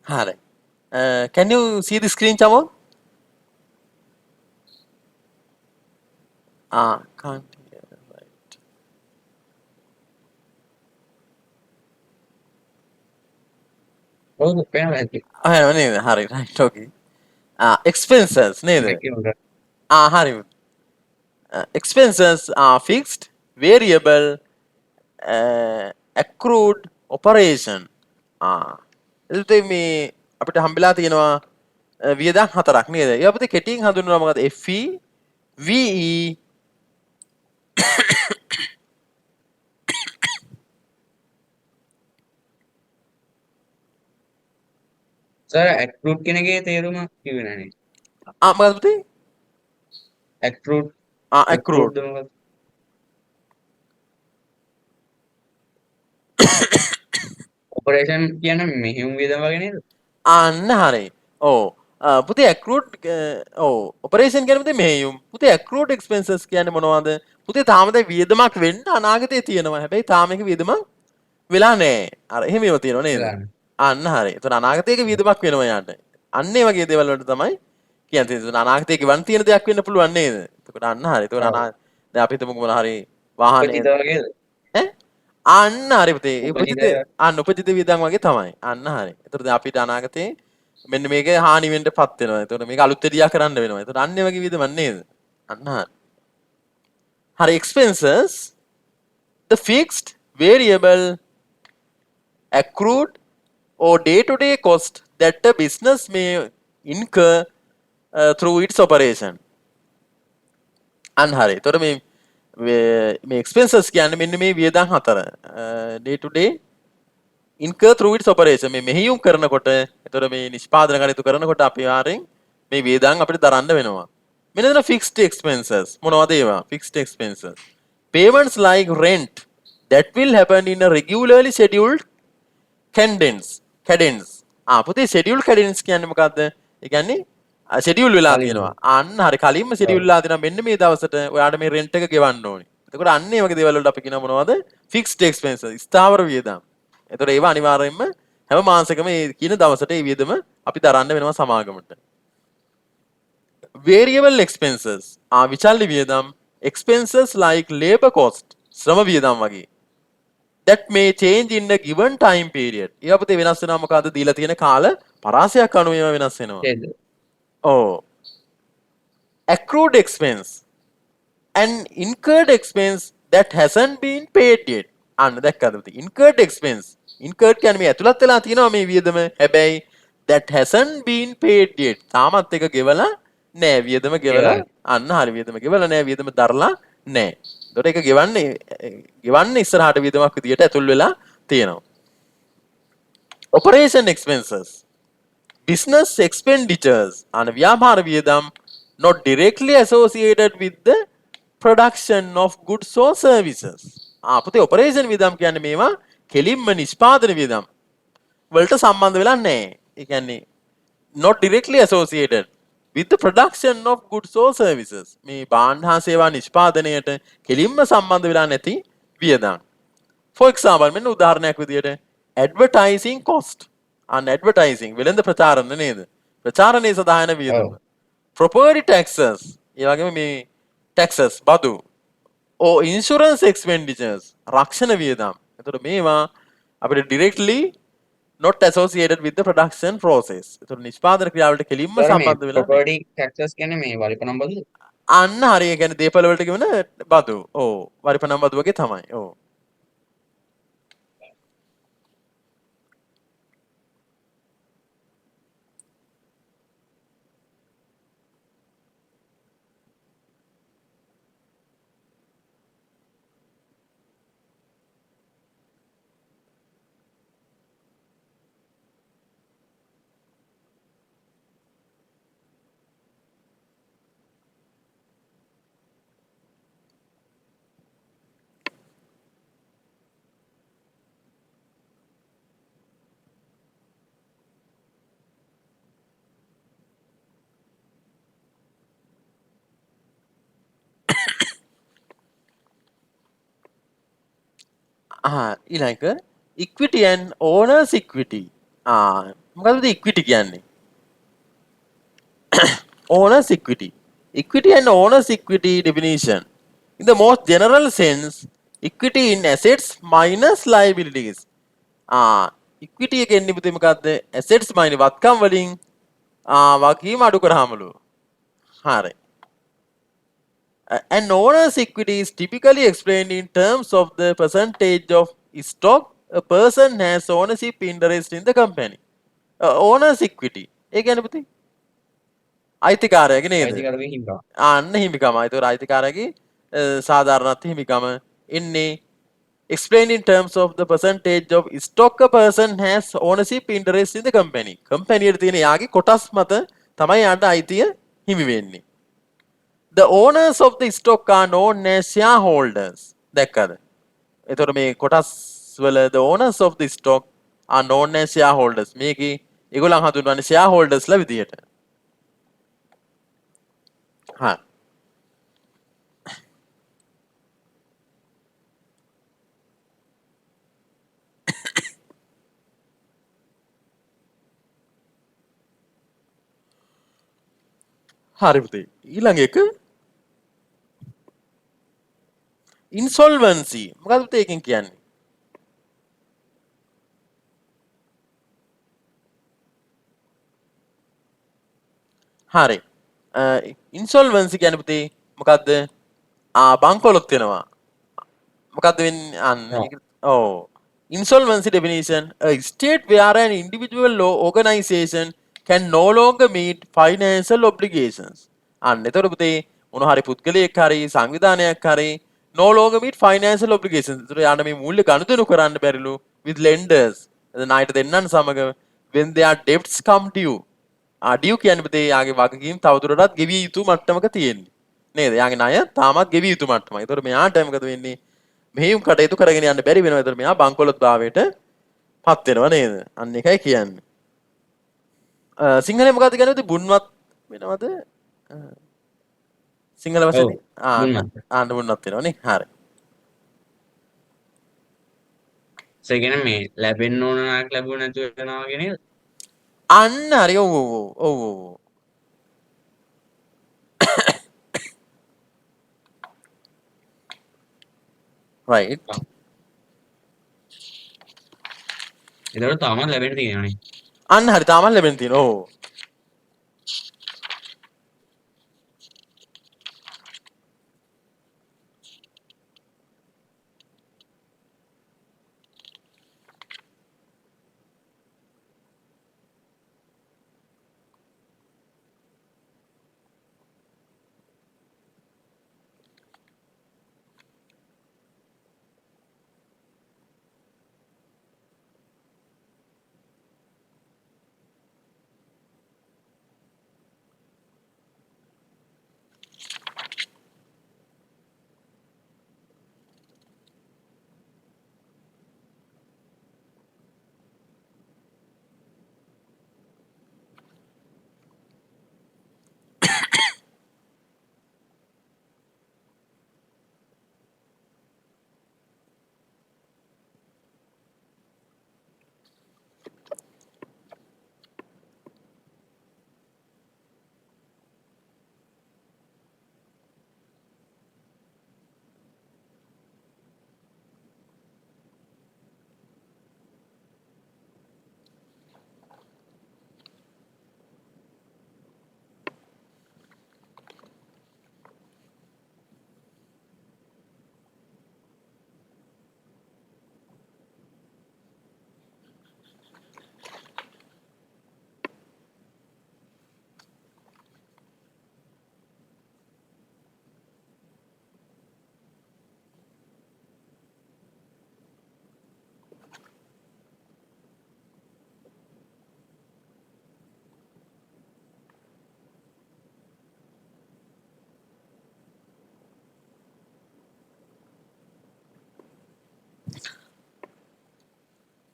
හරි can you see the screen chamo can't hear, right ඔව් පේනවා ඇති. නේද හරි right okay expenses නේද හරි expenses are fixed variable accrued operation එතකොට මේ අපිට හම්බෙලා තියෙනවා වියදම් හතරක් නේද? ඒ අපිට කෙටියෙන් හඳුන්වනවා මොකද? FE VE සර් accrued කියන එකේ තේරුම කිව්වේ නැහනේ. මොකද පුතේ? accrued accrued operation කියන්නේ මෙහෙයුම් වියදම වගේ නේද? අන්න හරි. ඔව්. පුතේ accrued ඔව් operation කියන්නේ පුතේ මෙහෙයුම්. පුතේ accrued expenses කියන්නේ මොනවද? පුතේ තාම දැන් වියදමක් වෙන්න අනාගතේ තියෙනවා. හැබැයි තාම එක වියදමක් වෙලා නැහැ. අර එහෙම ඒවා තියෙනවා නේද? අන්න හරි. ඒතර අනාගතයක වියදමක් වෙනවා යාට. අන්න ඒ වගේ දේවල් වලට තමයි කියන්නේ. ඒතර අනාගතයේ ගෙවන්න තියෙන දෙයක් වෙන්න පුළුවන් නේද? එතකොට අන්න හරි. ඒතර දැන් අපි හිතමුකෝ මොන හරි වාහනේ ඈ අන්න හරි පුතේ. ඒ උපජිත උපජිත වියදම් වගේ තමයි. අන්න හරි. ඒතර දැන් අපිට අනාගතේ මෙන්න මේක හානි වෙන්න පත් වෙනවා. එතකොට මේක අලුත් එඩියා කරන්න වෙනවා. එතකොට අන්න ඒ වගේ වියදමක් නේද? අන්න හරි expenses the fixed variable accrued or day-to-day cost that a business may incur through its operation. අන්න හරි. එතකොට මේ expenses කියන්නේ මෙන්න මේ වියදම් හතර. day to day incur through its operation. මේ මෙහෙයුම් කරනකොට එතකොට මේ නිෂ්පාදන කටයුතු කරනකොට අපි ආරෙන් මේ වියදම් අපිට දරන්න වෙනවා. මෙන්න දෙන fixed expenses මොනවද ඒවා? fixed expenses. Payments like rent that will happen in a regularly scheduled cadence. පුතේ schedule cadence කියන්නේ මොකද්ද? ඒ කියන්නේ schedule වෙලා තියෙනවා. අන්න හරි කලින්ම schedule වෙලා තියෙනවා මෙන්න මේ දවසට ඔයාලට මේ rent එක ගෙවන්න ඕනේ. එතකොට අන්න ඒ වගේ දේවල් වලට අපි කියනවා මොනවද? fixed expenses. ස්ථාවර වියදම්. එතකොට ඒවා අනිවාර්යයෙන්ම හැම මාසෙකම මේ කියන දවසට මේ වියදම අපි දරන්න වෙනවා සමාගමට. Variable expenses. විචල්්‍ය වියදම්. Expenses like labor cost. ශ්‍රම වියදම් වගේ. That may change in a given time period. ඒවා පුතේ වෙනස් වෙනවා මොකද්ද? දීලා තියෙන කාල පරාසයක් අනුව ඒවා වෙනස් වෙනවා. Accrued expense and incurred expense that hasn't been paid yet. අන්න දැක්කද පුතේ? Incurred expense. Incurred කියන්නේ මේ ඇතුළත් වෙලා තියෙනවා මේ වියදම. හැබැයි that hasn't been paid yet. තාමත් එක ගෙවලා නෑ වියදම ගෙවලා. අන්න හරි වියදම ගෙවලා නෑ වියදම දරලා නෑ. ඒකට ඒක ගෙවන්නේ ඉස්සරහට වියදමක් විදියට ඇතුල් වෙලා තියෙනවා. Operation expenses. Business expenditures and ව්‍යාපාර වියදම් not directly associated with the production of goods or services. පුතේ operation වියදම් කියන්නේ මේවා කෙලින්ම නිෂ්පාදන වියදම් වලට සම්බන්ධ වෙලා නැහැ. ඒ කියන්නේ not directly associated with the production of goods or services. මේ භාණ්ඩ හා සේවා නිෂ්පාදනයට කෙලින්ම සම්බන්ධ වෙලා නැති වියදම්. For example මෙන්න උදාහරණයක් විදියට advertising cost. advertising වෙළඳ ප්‍රචාරණ නේද? ප්‍රචාරණයේ සඳහා යන වියදම. Property taxes. ඒ වගේම මේ taxes බදු. or insurance expenditures රක්ෂණ වියදම්. එතකොට මේවා අපිට directly not associated with the production process. එතකොට නිෂ්පාදන ක්‍රියාවලට කෙලින්ම සම්බන්ධ වෙලා property taxes කියන්නේ මේ වරිපනම් බදු. අන්න හරි. ඒ කියන්නේ දේපල වලට ගෙවන බදු. ඔව්. වරිපනම් බදු වගේ තමයි. ඔව්. ඊළඟ equity and owners equity. මොකද්ද equity කියන්නේ? owners equity. Equity and owners equity definition. In the most general sense, equity in assets minus liabilities. equity එක එන්නේ පුතේ මොකද්ද? assets minus වත්කම් වලින් වගකීම් අඩු කරාමලු. හරි. An owner's equity is typically explained in terms of the percentage of stock a person has ownership interest in the company. Owner's equity. ඒ කියන්නේ පුතේ අයිතිකාරයාගේ නේද? අයිතිකාරයාගේ හිමිකම. අන්න හිමිකම. ඒතකොට අයිතිකාරයාගේ සාධාරණත්ව හිමිකම එන්නේ explained in terms of the percentage of stock a person has ownership interest in the company. company එකට තියෙන යාගේ කොටස් මත තමයි යාට අයිතිය හිමි වෙන්නේ. The owners of the stock are known as shareholders. දැක්කද? එතකොට මේ කොටස් වල the owners of the stock are known as shareholders. මේකේ ඒගොල්ලන් හඳුන්වන්නේ shareholders ලා විදියට. හරි පුතේ. ඊළඟ එක insolvency. මොකක්ද පුතේ එකෙන් කියන්නේ? හරි. ඉන්සොල්වන්සි කියන්නේ පුතේ මොකද්ද? බංකොලොත් වෙනවා. මොකක්ද වෙන්නේ අන්න ඔව්. ඒක ඔව් insolvency definition a state where an individual law organization can no longer meet financial obligations අන්න එතකොට පුතේ මොන හරි පුද්ගලයෙක් හරි සංවිධානයක් හරි no longer meet financial obligations ඒතර යාට මේ මූල්‍ය ගනුදෙනු කරන්න බැරිලු with lenders ණයට දෙන්නන් සමග when their debts come due due කියන්නේ පුතේ යාගේ වගකීම් තවදුරටත් ගෙවිය යුතු මට්ටමක තියෙන්නේ නේද යාගේ ණය තාමත් ගෙවිය යුතු මට්ටමයි ඒතර මෙයාට මොකද වෙන්නේ මෙහෙයුම් කටයුතු කරගෙන යන්න බැරි වෙනවා. ඒතර මෙයා බංකොලොත් භාවයට පත් වෙනවා නේද? අන්න එකයි කියන්නේ. සිංහලෙන් මොකක්ද කියන්නේ? බුන්වත් වෙනවද? සිංහල ඔව්. වචනේ දුන්නත්. බුන්වත් වෙනවා නේ. හරි. ඒ කියන්නේ මේ ලැබෙන්න ඕන නායක ලැබුණ නැතුව යනවා වගේ නේද? අන්න හරි. ඔව් ඔව් ඔව් ඔව් ඔව්. right. ඔව්. ඒතකොට තාමත් ලැබෙන්න තියෙනවානේ. අන්න හරි. තාමත් ලැබෙන්න තියෙනවා. ඔව්.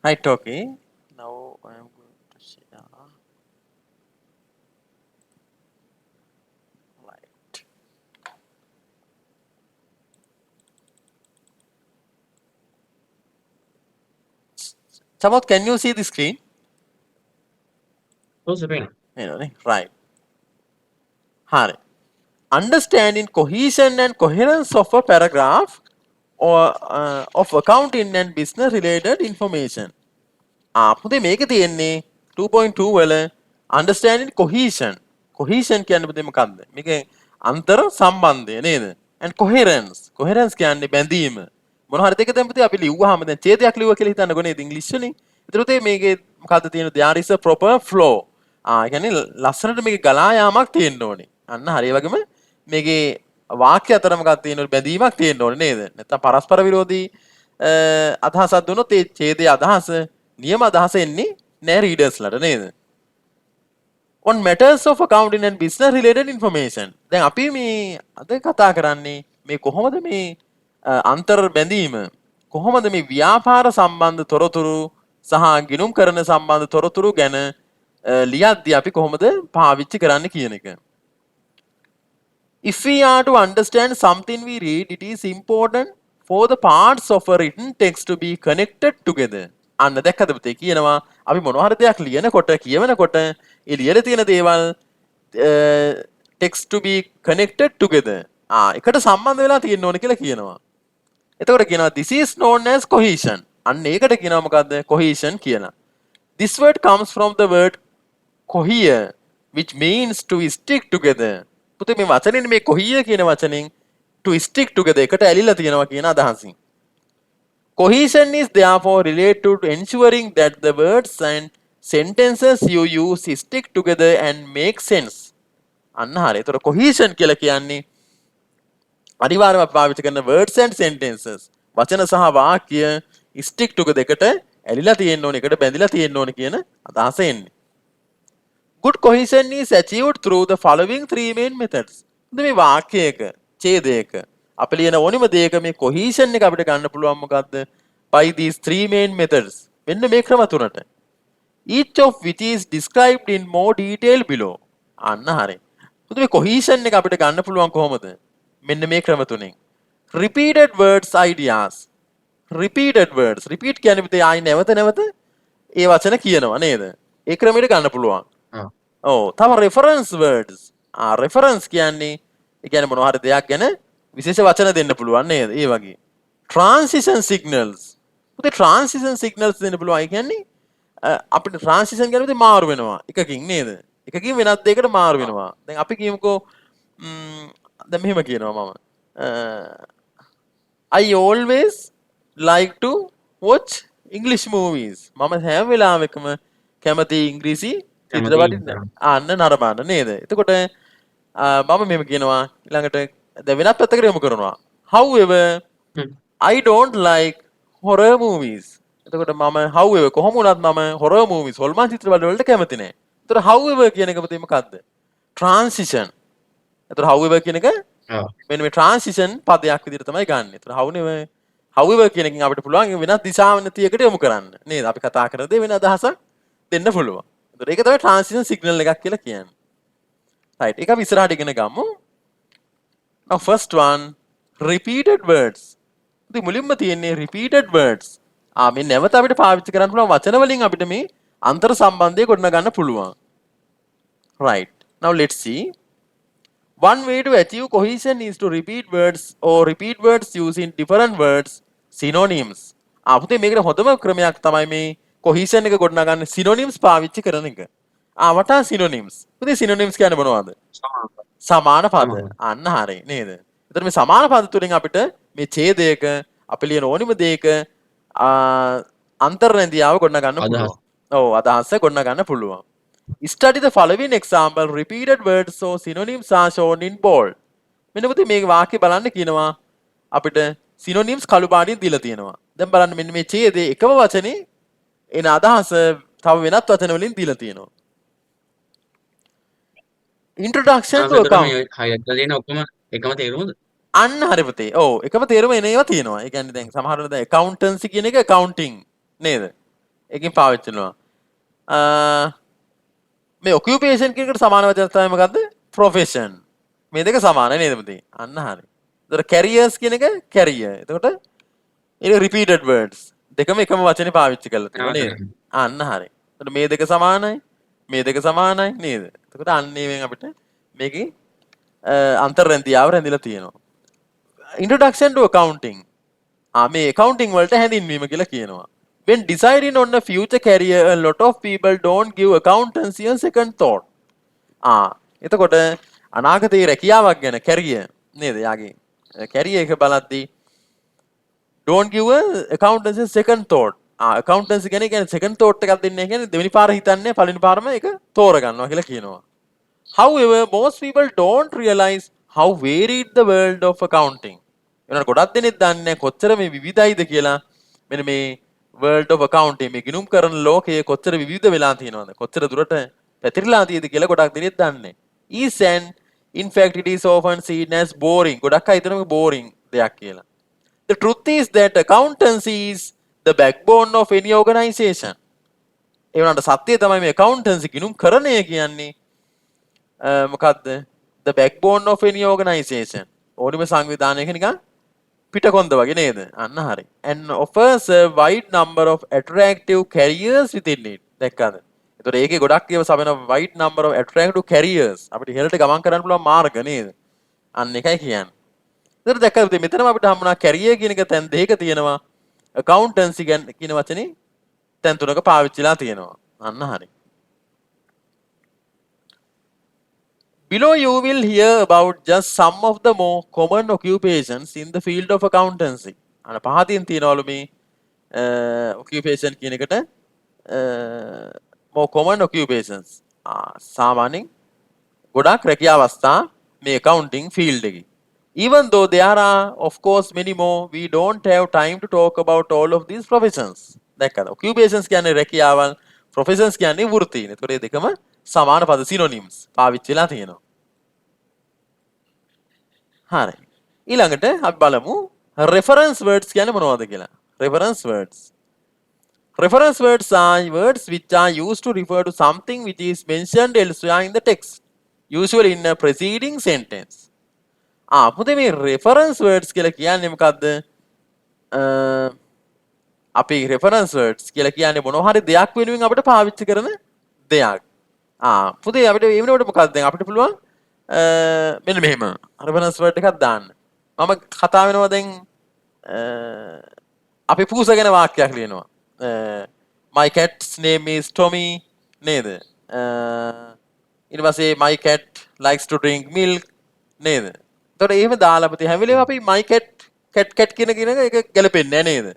Right. Okay. Now I am going to share. Right. Chamat, can you see the screen? ඔව් සපේන. Right. හරි. Understanding cohesion and coherence of a paragraph or of accounting and business related information. පුතේ මේක තියෙන්නේ 2.2 වල understanding cohesion. cohesion කියන්නේ පුතේ මොකක්ද? මේකේ අන්තර් සම්බන්ධය නේද? and coherence. coherence කියන්නේ බැඳීම. මොන හරි දෙක දැන් පුතේ අපි ලිව්වහම දැන් ඡේදයක් ලිව්වා කියලා හිතන්නකෝ නේද ඉංග්‍රීසි වලින්. ඒතර පුතේ මේකේ මොකද්ද තියෙන්නේ? there is a proper flow. කියන්නේ ලස්සනට මේකේ ගලා යාමක් තියෙන්න ඕනේ. අන්න හරි ඒ වගේම මේකේ වාක්‍ය අතර මොකක්ද තියෙන්න ඕනේ? බැඳීමක් තියෙන්න ඕනේ නේද? නැත්නම් පරස්පර විරෝධී අදහසක් දුන්නොත් ඒ ඡේදයේ අදහස නියම අදහස එන්නේ නෑ රීඩර්ස්ලට නේද? on matters of accounting and business related information. දැන් අපි මේ අද කතා කරන්නේ මේ කොහොමද මේ අන්තර් බැඳීම කොහොමද මේ ව්‍යාපාර සම්බන්ධ තොරතුරු සහ ගිණුම් කරන සම්බන්ධ තොරතුරු ගැන ලියද්දී අපි කොහොමද පාවිච්චි කරන්න කියන එක. If we are to understand something we read, it is important for the parts of a written text to be connected together. අන්න දැක්කද පුතේ කියනවා අපි මොනවා හරි දෙයක් ලියනකොට කියවනකොට ඒ ලියලා තියෙන දේවල් text to be connected together. එකට සම්බන්ධ වෙලා තියෙන්න ඕන කියලා කියනවා. එතකොට කියනවා this is known as cohesion. අන්න ඒකට කියනවා මොකද්ද? cohesion කියලා. This word comes from the word cohere which means to stick together. පුතේ මේ වචනේ මේ කොහිය කියන වචනෙන් to stick together එකට ඇලිලා තියෙනවා කියන අදහසින්. Cohesion is therefore related to ensuring that the words and sentences you use stick together and make sense. අන්න හරිය. ඒතර cohesion කියලා කියන්නේ අනිවාර්යයෙන්ම අපි පාවිච්චි කරන words and sentences වචන සහ වාක්‍ය stick together එකට ඇලිලා තියෙන්න ඕනේ, එකට බැඳිලා තියෙන්න ඕනේ කියන අදහස එන්නේ. Good cohesion is achieved through the following three main methods. මේ වාක්‍යයක ඡේදයක අපි ලියන ඕනිම දෙයක මේ cohesion එක අපිට ගන්න පුළුවන් මොකද්ද? By these three main methods. මෙන්න මේ ක්‍රම තුනට. Each of which is described in more detail below. අන්න හරිය. මේ cohesion එක අපිට ගන්න පුළුවන් කොහොමද? මෙන්න මේ ක්‍රම තුනෙන්. Repeated words ideas. Repeated words. Repeat කියන්නේ පුතේ ආයි නැවත නැවත ඒ වචන කියනවා නේද? ඒ ක්‍රමයට ගන්න පුළුවන්. ඔව්. තව reference words. reference කියන්නේ ඒ කියන්නේ මොනවා හරි දෙයක් ගැන විශේෂ වචන දෙන්න පුළුවන් නේද? ඒ වගේ. Transition signals. පුතේ transition signals දෙන්න පුළුවන්. ඒ කියන්නේ අපිට transition කියන්නේ පුතේ මාරු වෙනවා. එකකින් නේද? එකකින් වෙනත් දෙයකට මාරු වෙනවා. දැන් අපි කියමුකෝ දැන් මෙහෙම කියනවා මම. I always like to watch English movies. මම හැම වෙලාවෙකම කැමති ඉංග්‍රීසි චිත්‍රපට අන්න නරඹන්න නේද? එතකොට මම මෙහෙම කියනවා ඊළඟට දැන් වෙනත් පැත්තකට යොමු කරනවා. However, I don't like horror movies. එතකොට මම however කොහොම වුණත් මම horror movies හොල්මන් චිත්‍රපට වලට කැමති නෑ. එතකොට however කියන එක පුතේ මොකද්ද? Transition. එතකොට however කියන එක මෙන්න මේ transition පදයක් විදිහට තමයි ගන්න. එතකොට however කියන එකෙන් අපිට පුළුවන් වෙනත් දිශාවනතියකට යොමු කරන්න. නේද? අපි කතා කරන දේ වෙන අදහසක් දෙන්න පුළුවන්. එතකොට ඒක තමයි transition signal එකක් කියලා කියන්නේ. right. ඒක අපි ඉස්සරහට ඉගෙන ගමු. Now first one, repeated words. ඉතින් මුලින්ම තියෙන්නේ repeated words. මේ නැවත අපිට පාවිච්චි කරන්න පුළුවන් වචන වලින් අපිට මේ අන්තර් සම්බන්ධය ගොඩනගන්න පුළුවන්. right. Now let's see. One way to achieve cohesion is to repeat words or repeat words using different words, synonyms. පුතේ මේකට හොඳම ක්‍රමයක් තමයි මේ cohesion එක ගොඩනගන්න synonyms පාවිච්චි කරන එක. what are synonyms? පුතේ synonyms කියන්නේ මොනවද? සමාන පද. අන්න හරිය නේද? එතකොට මේ සමාන පද තුලින් අපිට මේ ඡේදයක අපි ලියන ඕනිම දෙයක අන්තර්රැඳියාව ගොඩනගන්න පුළුවන්. ඔව් අදහස ගොඩනගන්න පුළුවන්. Study the following example. Repeated words or synonyms are shown in bold. මෙන්න පුතේ මේ වාක්‍ය බලන්න කියනවා අපිට synonyms කළු පාටින් දීලා තියෙනවා. දැන් බලන්න මෙන්න මේ ඡේදයේ එකම වචනේ එන අදහස තව වෙනත් වචන වලින් දීලා තියෙනවා. Introduction to account. highlight කරලා තියෙන ඔක්කොම එකම තේරුමද? අන්න හරි පුතේ. ඔව් එකම තේරුම එන ඒවා තියෙනවා. ඒ කියන්නේ දැන් සමහර වෙලාවට දැන් accountancy කියන එක accounting නේද? එකකින් පාවිච්චි කරනවා. මේ occupation කියන එකට සමාන වචන තමයි මොකද්ද? profession. මේ දෙක සමානයි නේද පුතේ? අන්න හරි. ඒතර careers කියන එක career. එතකොට ඒක repeated words. දෙකම එකම වචනේ පාවිච්චි කරලා තියෙනවා නේද? අන්න හරි. එතකොට මේ දෙක සමානයි. මේ දෙක සමානයි නේද? එතකොට අන්න ඒවෙන් අපිට මේකේ අන්තර්රැඳියාව රැඳිලා තියෙනවා. Introduction to accounting. මේ accounting වලට හැඳින්වීම කියලා කියනවා. When deciding on a future career, a lot of people don't give accountancy a second thought. එතකොට අනාගතයේ රැකියාවක් ගැන career නේද? යාගේ career එක බලද්දී don't give accountancy a second thought. accountancy කියන්නේ second thought එකක් දෙන්නේ කියන්නේ දෙවෙනි පාර හිතන්නේ පළවෙනි පාරම ඒක තෝරගන්නවා කියලා කියනවා. However, most people don't realize how varied the world of accounting. වෙනකොට ගොඩක් දෙනෙක් දන්නේ නැහැ කොච්චර මේ විවිධයිද කියලා. මෙන්න මේ world of accounting මේ ගිණුම් කරන ලෝකයේ කොච්චර විවිධ වෙලා තියෙනවද? කොච්චර දුරට පැතිරලා තියෙද කියලා ගොඩක් දෙනෙක් දන්නේ. Is and in fact it is often seen as boring. ගොඩක් අය හිතනවා boring දෙයක් කියලා. The truth is that accountancy is the backbone of any organization. ඒ වුණාට සත්‍යය තමයි මේ accountancy ගිණුම් කරණය කියන්නේ මොකද්ද? The backbone of any organization. ඕනිම සංවිධානයක නිකන් පිටකොන්ද වගේ නේද? අන්න හරි. And offers a wide number of attractive careers within it. දැක්කද? ඒතකොට ඒකේ ගොඩක් ඒවා සමන wide number of attractive careers. අපිට ඉහළට ගමන් කරන්න පුළුවන් මාර්ග නේද? අන්න එකයි කියන්නේ. ඒතකොට දැක්කද මෙතනම අපිට හම්බුණා career කියන එක තැන් දෙකක තියෙනවා. accountancy කියන වචනේ තැන් තුනක පාවිච්චිලා තියෙනවා. අන්න හරි. Below you will hear about just some of the more common occupations in the field of accountancy. අන පහතින් තියනවලු මේ occupation කියන එකට more common occupations. සාමාන්‍යයෙන් ගොඩක් රැකියා අවස්ථා මේ accounting field එකේ. Even though there are of course many more, we don't have time to talk about all of these professions. දැක්කද? occupations කියන්නේ රැකියාවල්, professions කියන්නේ වෘත්තීන්. ඒතකොට මේ දෙකම සමාන පද synonyms පාවිච්චි වෙලා තියෙනවා. හරි. ඊළඟට අපි බලමු reference words කියන්නේ මොනවද කියලා. reference words. Reference words are words which are used to refer to something which is mentioned elsewhere in the text, usually in a preceding sentence. පුතේ මේ reference words කියලා කියන්නේ මොකද්ද? අපි reference words කියලා කියන්නේ මොනවා හරි දෙයක් වෙනුවෙන් අපිට පාවිච්චි කරන දෙයක්. පුතේ අපිට ඒ වෙනකොට මොකක්ද දැන් අපිට පුළුවන් මෙන්න මෙහෙම reference word එකක් දාන්න. මම කතා වෙනවා දැන් අපි පූස ගැන වාක්‍යයක් ලියනවා. My cat's name is Tommy නේද? ඊට පස්සේ my cat likes to drink milk නේද? එතකොට එහෙම දාලා පුතේ හැම වෙලේම අපි my cat කියන එක ගැලපෙන්නේ නැහැ නේද?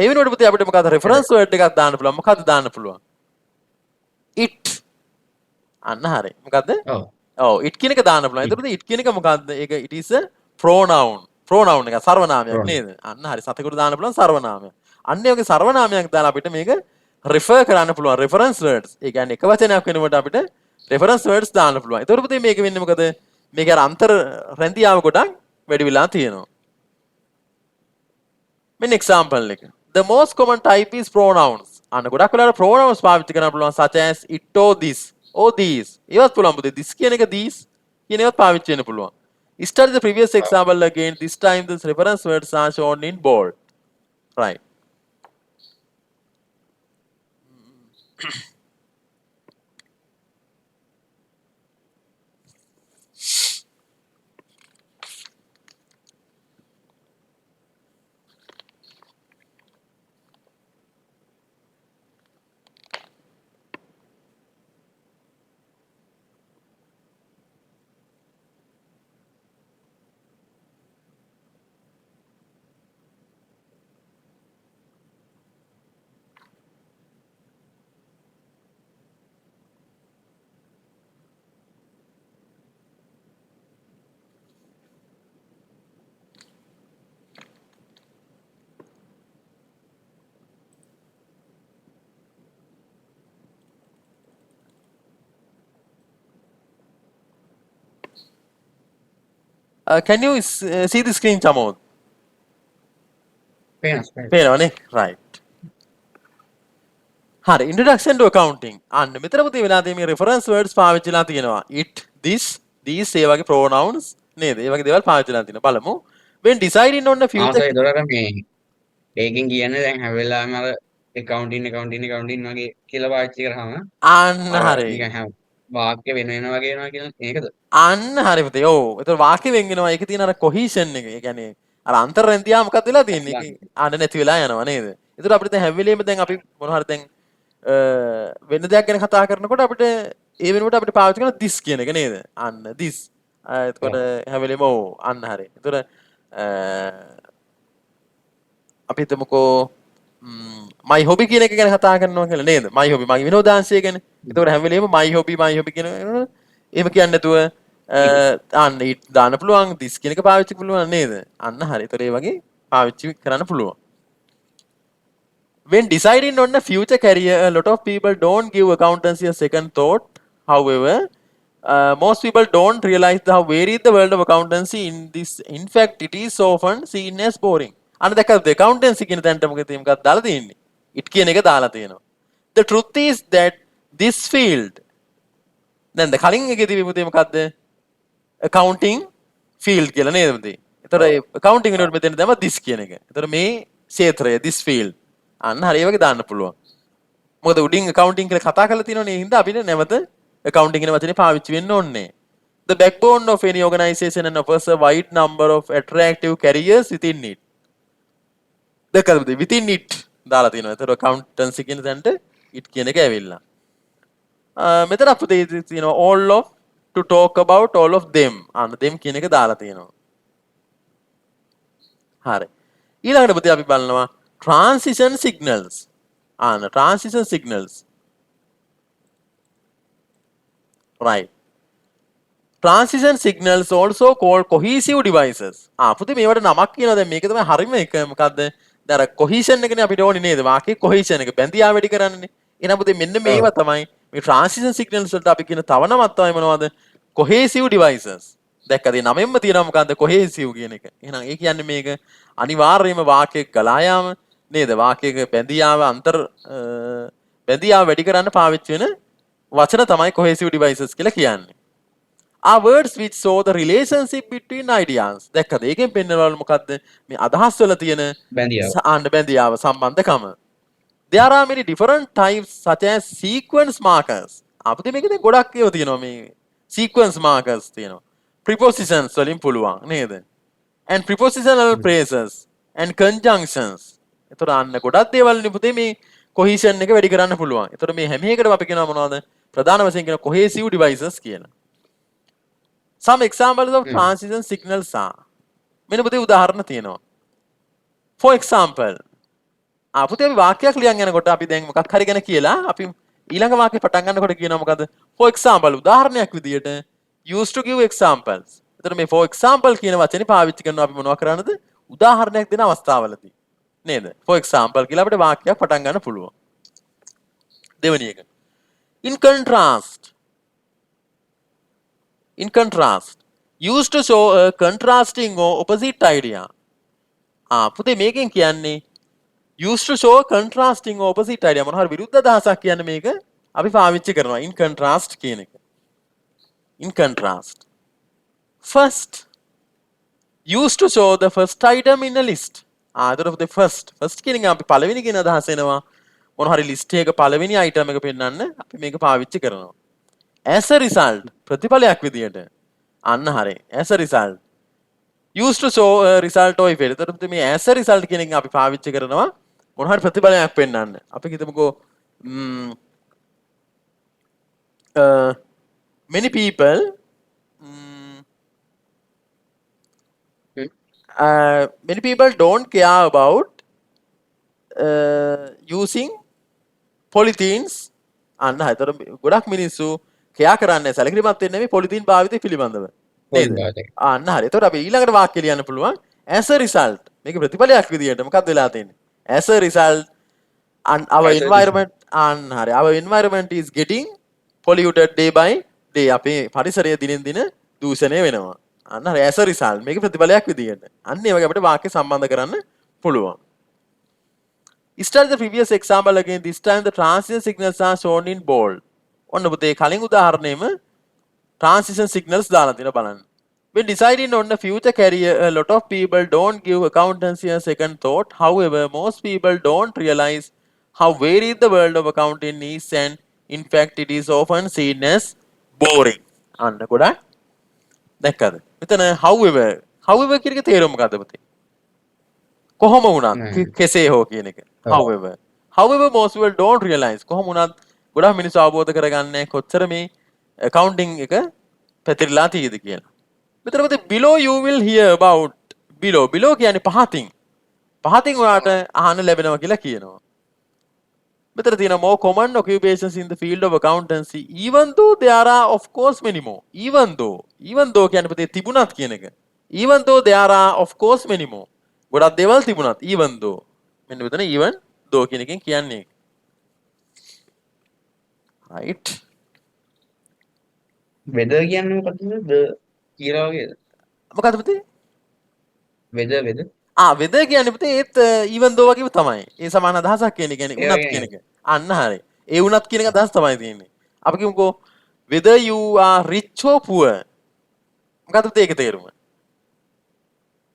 ඒ වෙනකොට පුතේ අපිට මොකක්ද reference word එකක් දාන්න පුළුවන්. මොකක්ද දාන්න පුළුවන්? it. අන්න හරි. මොකද්ද? it කියන එක දාන්න පුළුවන්. එතකොට it කියන එක මොකද්ද? ඒක it is a pronoun. pronoun එක සර්වනාමයක් නේද? අන්න හරි. සතෙකුට දාන්න පුළුවන් සර්වනාමයක්. අන්න ඒ වගේ සර්වනාමයක් දාලා අපිට මේක refer කරන්න පුළුවන් reference words. ඒ කියන්නේ එක වචනයක් වෙනකොට අපිට reference words දාන්න පුළුවන්. එතකොට පුතේ මේක වෙන්නේ මොකද? මේක අර අන්තර් රැඳියාව ගොඩක් වැඩි වෙලා තියෙනවා. මෙන්න example එක. The most common type is pronouns. අන්න ගොඩක් වෙලාවට pronouns පාවිච්චි කරන්න පුළුවන් such as it or this or these. ඒවත් පුළුවන් පුතේ this කියන එක these කියන ඒවත් පාවිච්චි වෙන්න පුළුවන්. Study the previous example again. This time the reference words are shown in bold. Right. Can you see the screen, Chamod? පේනවනේ. Right. හරි. Introduction to accounting. අන්න මෙතන පුතේ වෙලා තියෙන මේ reference words පාවිච්චිලා තියෙනවා. It, this, these ඒ වගේ pronouns නේද? ඒ වගේ දේවල් පාවිච්චිලා තියෙනවා. බලමු. When deciding on the future. ඒතකොට මේ ඒකෙන් කියන්නේ දැන් හැම වෙලාවෙම අර accounting වගේ කියලා පාවිච්චි කරාම අන්න හරි. නිකන් හැම වාක්‍ය වෙන වගේ වෙනවා කියන ඒකද? අන්න හරි පුතේ. ඔව්. ඒතර වාක්‍ය වෙන් වෙනවා. ඒකේ තියෙන අර cohesion එක. ඒ කියන්නේ අර අන්තර් රැඳියාව මොකක්ද වෙලා තියෙන්නේ? ඒක අන්න නැති වෙලා යනවා නේද? ඒතර අපිට දැන් හැම වෙලේම දැන් අපි මොන හරි දැන් වෙන දෙයක් ගැන කතා කරනකොට අපිට ඒ වෙනුවට අපිට පාවිච්චි කරන this කියන එක නේද? අන්න this. එතකොට හැම වෙලේම ඔව් අන්න හරි. ඒතර අපි හිතමුකෝ my hobby කියන එක ගැන කතා කරනවා කියලා නේද? my hobby මගේ විනෝදාංශය ගැන. ඒතකොට හැම වෙලේම my hobby කියන එහෙම කියන්නේ නැතුව අන්න it දාන්න පුළුවන් this කියන එක පාවිච්චි පුළුවන් නේද? අන්න හරි. ඒතර ඒ වගේ පාවිච්චි කරන්න පුළුවන්. When deciding on a future career, a lot of people don't give accountancy a second thought. However, most people don't realize how varied the world of accountancy in this. In fact, it is often seen as boring. අන්න දැක්කද accountancy කියන තැනට මොකද දාලා තියෙන්නේ? it කියන එක දාලා තියෙනවා. The truth is that this field දැන් කලින් එකේ තිබි පුතේ මොකද්ද? accounting field කියලා නේද පුතේ? ඒතර accounting වෙනකොට මෙතන තමයි this කියන එක. ඒතර මේ ක්ෂේත්‍රය this field අන්න හරි ඒ වගේ දාන්න පුළුවන්. මොකද උඩින් accounting කියලා කතා කරලා තියෙනවනේ. ඒ හින්දා අපිට නැවත accounting කියන වචනේ පාවිච්චි වෙන්න ඕනේ. The backbone of any organization and offers a wide number of attractive careers within it. දැක්කද within it දාලා තියෙනවා. ඒතර accountancy කියන තැනට it කියන එක ඇවිල්ලා. මෙතන අපිට තියෙනවා all of to talk about all of them. අන්න them කියන එක දාලා තියෙනවා. හරි. ඊළඟට පුතේ අපි බලනවා transition signals. අන්න transition signals. right. Transition signals also called cohesive devices. පුතේ මේවට නමක් කියනවා. දැන් මේක තමයි හරිම එක මොකද්ද? දැන් අර cohesion එකනේ අපිට ඕනේ නේද? වාක්‍යයේ cohesion එක බැඳියා වැඩි කරන්නනේ. එහෙනම් පුතේ මෙන්න මේවා තමයි මේ transition signals වලට අපි කියන තව නමක් තමයි මොනවද? cohesive devices. දැක්කද? මේ නමෙන්ම තියෙනවා මොකද්ද? cohesive කියන එක. එහෙනම් ඒ කියන්නේ මේක අනිවාර්යයෙන්ම වාක්‍යයක ගලා යාම නේද? වාක්‍යයක බැඳියාව බැඳියාව වැඩි කරන්න පාවිච්චි වෙන වචන තමයි cohesive devices කියලා කියන්නේ. are words which show the relationship between ideas. දැක්කද? ඒකෙන් පෙන්නනවලු මොකද්ද? මේ අදහස් වල තියෙන බැඳියාව සම්බන්ධකම. There are many different types such as sequence markers. අපිට මේක දැන් ගොඩක් ඒවා තියෙනවා මේ sequence markers තියෙනවා. Prepositions වලින් පුළුවන් නේද? And prepositional phrases and conjunctions. ඒතර අන්න ගොඩක් දේවල් නේ පුතේ මේ cohesion එක වැඩි කරන්න පුළුවන්. ඒතර මේ හැම එකකටම අපි කියනවා මොනවද? ප්‍රධාන වශයෙන් කියන cohesive devices කියලා. Some examples of transition signals are. මෙන්න පුතේ උදාහරණ තියෙනවා. For example, පුතේ අපි වාක්‍යයක් ලියන් යනකොට අපි දැන් මොකක් හරි ගැන කියලා අපි ඊළඟ වාක්‍යෙ පටන් ගන්නකොට කියනවා මොකද? For example උදාහරණයක් විදියට used to give examples. එතකොට මේ for example කියන වචනේ පාවිච්චි කරනවා අපි මොනවා කරන්නද? උදාහරණයක් දෙන අවස්ථාවලදී. නේද? For example කියලා අපිට වාක්‍යයක් පටන් ගන්න පුළුවන්. දෙවෙනි එක. In contrast, used to show a contrasting or opposite idea. පුතේ මේකෙන් කියන්නේ used to show a contrasting or opposite idea. මොනවා හරි විරුද්ධ අදහසක් කියන්නේ මේක අපි පාවිච්චි කරනවා in contrast කියන එක. In contrast. First, used to show the first item in a list. ඒතර පුතේ first කියන එක අපි පළවෙනි කියන අදහස එනවා. මොනවා හරි list එකක පළවෙනි item එක පෙන්වන්න අපි මේක පාවිච්චි කරනවා. As a result ප්‍රතිඵලයක් විදියට අන්න හරි as a result used to show a result or effect. එතකොට මේ as a result කියන එක අපි පාවිච්චි කරනවා මොන හරි ප්‍රතිඵලයක් පෙන්වන්න. අපි හිතමුකෝ many people many people don't care about using polythenes. අන්න හරි. එතකොට ගොඩක් මිනිස්සු කෑ කරන්නේ සැලකිලිමත් වෙන්නේ මේ පොලිතීන් භාවිතය පිළිබඳව. නේද? අන්න හරි. එතකොට අපි ඊළඟට වාක්‍ය ලියන්න පුළුවන් as a result. මේක ප්‍රතිඵලයක් විදියට මොකක්ද වෙලා තියෙන්නේ? As a result our environment our environment is getting polluted day by day. අපේ පරිසරය දිනෙන් දින දූෂණය වෙනවා. අන්න හරි as a result මේක ප්‍රතිඵලයක් විදියට. අන්න ඒ වගේ අපිට වාක්‍ය සම්බන්ධ කරන්න පුළුවන්. Study the previous example again. This time the transition signals are shown in bold. ඔන්න පුතේ කලින් උදාහරණයෙම transition signals දාලා තියෙනවා බලන්න. When deciding on a future career, a lot of people don't give accountancy a second thought. However, most people don't realize how varied the world of accounting is, and in fact, it is often seen as boring. අන්න ගොඩක් දැක්කද? මෙතන however කියන එක තේරුම මොකද්ද පුතේ? කොහොම වුණත් කෙසේ හෝ කියන එක. However, most people don't realize කොහොම වුණත් ගොඩක් මිනිස්සු අවබෝධ කරගන්නේ කොච්චර මේ accounting එක පැතිරලා තියෙද කියලා. මෙතන පුතේ below you will hear about below කියන්නේ පහතින් ඔයාලට අහන්න ලැබෙනවා කියලා කියනවා. මෙතන තියෙන more common occupations in the field of accountancy even though there are of course many more. even though කියන්නේ පුතේ තිබුණත් කියන එක. even though there are of course many more. ගොඩක් දේවල් තිබුණත් even though මෙන්න මෙතන even though කියන එකෙන් කියන්නේ right. weather කියන්නේ මොකක්ද? කියලා වගේද? මොකද්ද පුතේ? weather weather කියන්නේ පුතේ ඒත් even though වගේම තමයි. ඒ සමාන අදහසක් කියන්නේ උනත් කියන එක. අන්න හරි. ඒ උනත් කියන එක අදහස් තමයි තියෙන්නේ. අපි කියමුකෝ whether you are rich or poor. මොකද්ද පුතේ ඒකේ තේරුම?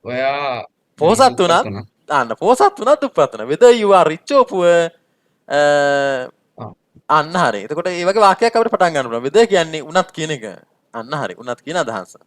ඔයා පොහොසත් වුණත් පොහොසත් වුණත් දුප්පත් වුණා. whether you are rich or poor අන්න හරි. එතකොට මේ වගේ වාක්‍යයක් අපිට පටන් ගන්න පුළුවන්. whether කියන්නේ උනත් කියන එක. අන්න හරි. උනත් කියන අදහස.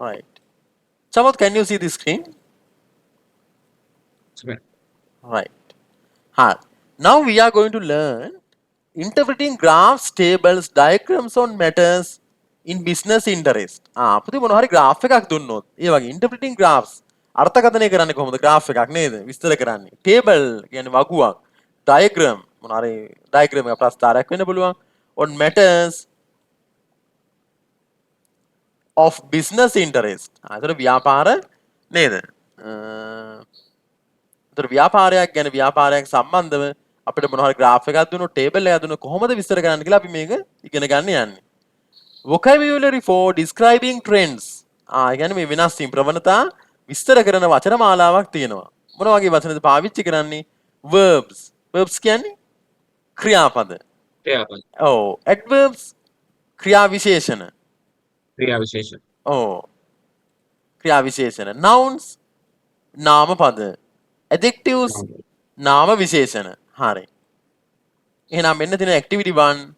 right. Chamath, can you see the screen? Right. Hi. Now we are going to learn interpreting graphs, tables, diagrams on matters in business interest. අපිට මොනවා හරි graph එකක් දුන්නොත් ඒ වගේ interpreting graphs අර්ථකථනය කරන්නේ කොහොමද graph එකක් නේද? විස්තර කරන්නේ. Table කියන්නේ වගුවක්. Diagram මොනවා හරි diagram එක ප්‍රස්තාරයක් වෙන්න පුළුවන්. On matters of business interest. ඒතර ව්‍යාපාර නේද? ඒතර ව්‍යාපාරයක් ගැන ව්‍යාපාරයක් සම්බන්ධව අපිට මොනවා හරි graph එකක් දුන්නොත් table එකක් දුන්නොත් කොහොමද විස්තර කරන්න කියලා අපි මේක ඉගෙන ගන්න යන්නේ. Vocabulary for describing trends. ඒ කියන්නේ මේ වෙනස් වීම් ප්‍රවණතා විස්තර කරන වචන මාලාවක් තියෙනවා. මොන වගේ වචනද පාවිච්චි කරන්නේ? verbs. verbs කියන්නේ ක්‍රියාපද. ක්‍රියාපද. ඔව්. adverbs ක්‍රියා විශේෂණ. ක්‍රියා විශේෂණ. ඔව්. ක්‍රියා විශේෂණ. nouns නාම පද. adjectives නාම විශේෂණ. හරි. එහෙනම් මෙන්න තියෙන activity 1.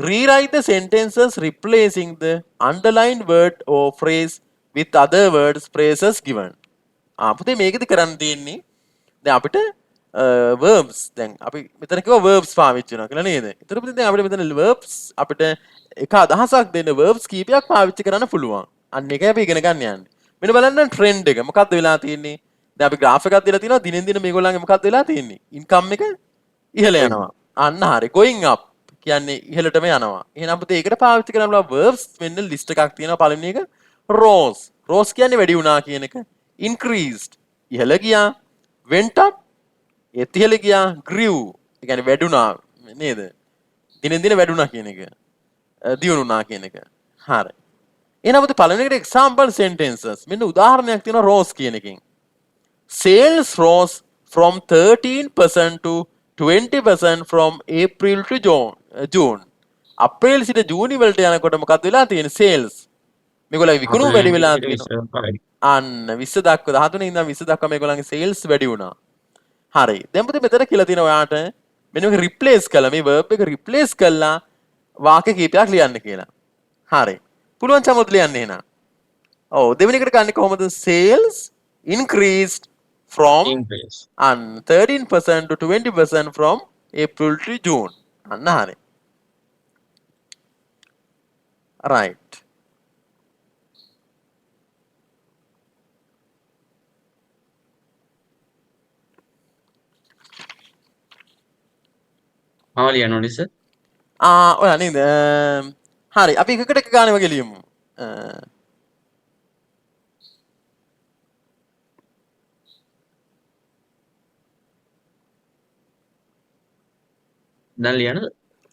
Rewrite the sentences replacing the underlined word or phrase with other words phrases given. පුතේ මේකද කරන්න තියෙන්නේ. දැන් අපිට verbs දැන් අපි මෙතන කිව්වා verbs පාවිච්චි කරනවා කියලා නේද? ඒතර පුතේ දැන් අපිට මෙතන verbs අපිට එක අදහසක් දෙන්න verbs කීපයක් පාවිච්චි කරන්න පුළුවන්. අන්න ඒකයි අපි ඉගෙන ගන්න යන්නේ. මෙන්න බලන්න trend එක මොකක්ද වෙලා තියෙන්නේ? දැන් අපි graph එකක් දීලා තියෙනවා දිනෙන් දින මේගොල්ලන්ගේ මොකක්ද වෙලා තියෙන්නේ? income එක ඉහළ යනවා. අන්න හරි. going up කියන්නේ ඉහළටම යනවා. එහෙනම් පුතේ ඒකට පාවිච්චි කරන්න පුළුවන් verbs මෙන්න list එකක් තියෙනවා. පළවෙනි එක rose. rose කියන්නේ වැඩි වුණා කියන එක. increased ඉහළ ගියා. went up ඒත් ඉහළ ගියා. grew ඒ කියන්නේ වැඩුණා නේද? දිනෙන් දින වැඩුණා කියන එක. දියුණුණා කියන එක. හරි. එහෙනම් පුතේ පළවෙනි එකට example sentences මෙන්න උදාහරණයක් තියෙනවා rose කියන එකෙන්. Sales rose from 13% to 20% from April to June. අප්‍රේල් සිට ජූනි වලට යනකොට මොකක්ද වෙලා තියෙන්නේ? sales. මේගොල්ලන්ගේ විකුණුම වැඩි වෙලා තියෙනවා. අන්න 20 දක්වා 13 ඉඳන් 20 දක්වා මේගොල්ලන්ගේ sales වැඩි වුණා. හරි. දැන් පුතේ මෙතන කියලා තියෙනවා ඔයාට මෙන්න මේක replace කළා. මේ verb එක replace කළා වාක්‍ය කීපයක් ලියන්න කියලා. හරි. පුළුවන් චමොත් ලියන්න එහෙනම්. ඔව් දෙවෙනි එකට ගන්නේ කොහොමද? sales increased from and 13% to 20% from April to June. අන්න හරි. right. ආලියන ඔලිස ඔයා නේද? හරි අපි එකකට එක ගානේ වගේ ලියමු. දැන් ලියනද?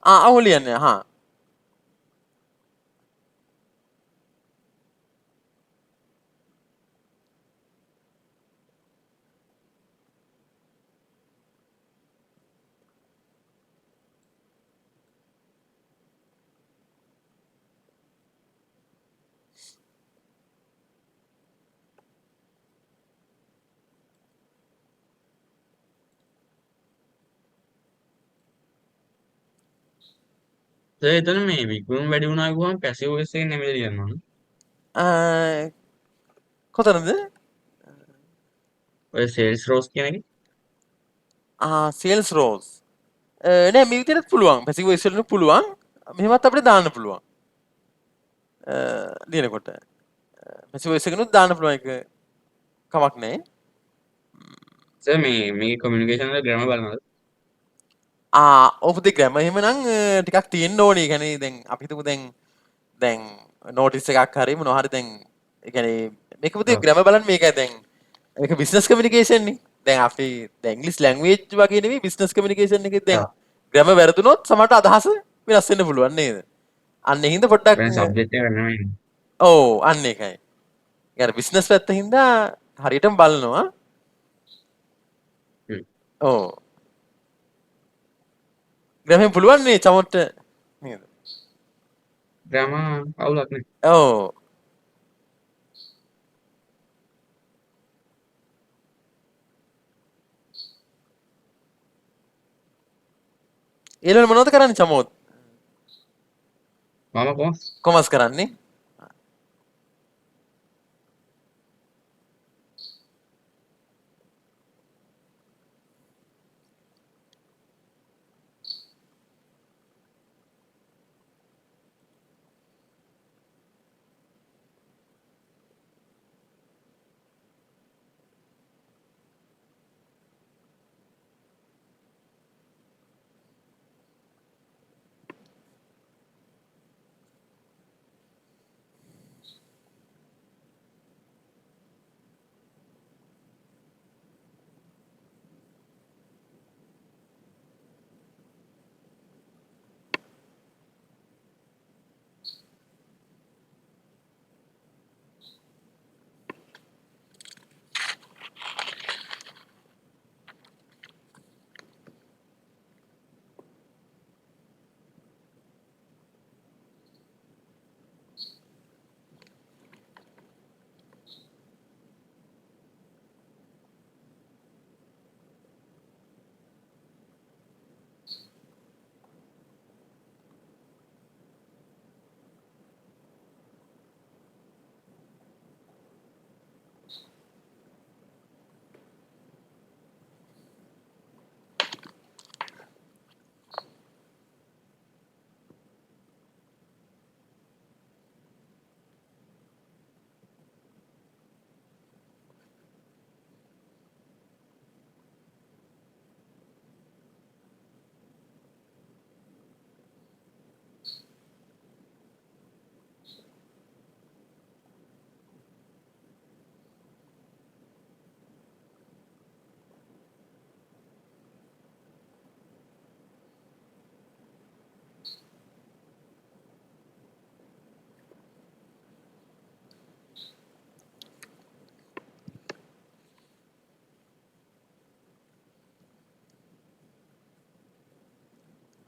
ඔව් ලියන්න. හා එතන මේ විකුණුම වැඩි වුණා කිව්වම පැසිව් වොයිස් එකෙන් නෙමෙයි ලියන්න ඕන. කොතනද? ඔය සේල්ස් රෝස් කියන එකේ sales rose. නෑ මේ විදිහට පුළුවන්. පැසිව් වොයිස් වලින් පුළුවන්. මෙහෙමත් අපිට දාන්න පුළුවන්. ලියනකොට. පැසිව් වොයිස් එකනොත් දාන්න පුළුවන් එක කමක් නෑ. සර් මේ කමියුනිකේෂන් වල ග්‍රැමර් බලනවද? ඔව් පුතේ ග්‍රැමර් එහෙමනම් ටිකක් තියෙන්න ඕනේ. ඒ කියන්නේ දැන් අපි හිතමු දැන් නෝටිස් එකක් හරි මොනවා හරි දැන් ඒ කියන්නේ මේක පුතේ ග්‍රැමර් බලන්න මේකයි දැන් මේක බිස්නස් කමියුනිකේෂන් නේ. දැන් අපි දැන් ඉංග්‍රීසි ලැන්ග්වේජ් වගේ නෙවෙයි බිස්නස් කමියුනිකේෂන් එකේ දැන් ග්‍රැමර් වැරදුනොත් සමහරට අදහස වෙනස් වෙන්න පුළුවන් නේද? අන්න ඒ හින්දා පොඩ්ඩක් දැන් සබ්ජෙක්ට් එක වෙනම ඉන්නේ. ඔව් අන්න ඒකයි. ඒ කියන්නේ බිස්නස් පැත්ත හින්දා හරියටම බලනවා. ඔව්. ග්‍රැමර් පුළුවන් නේ චමොට්ට නේද? ග්‍රැමර් අවුලක් නෑ. ඔව්. ඊළඟ මොනවද කරන්නේ චමොත්? මම කොහොමද? කොමර්ස් කරන්නේ?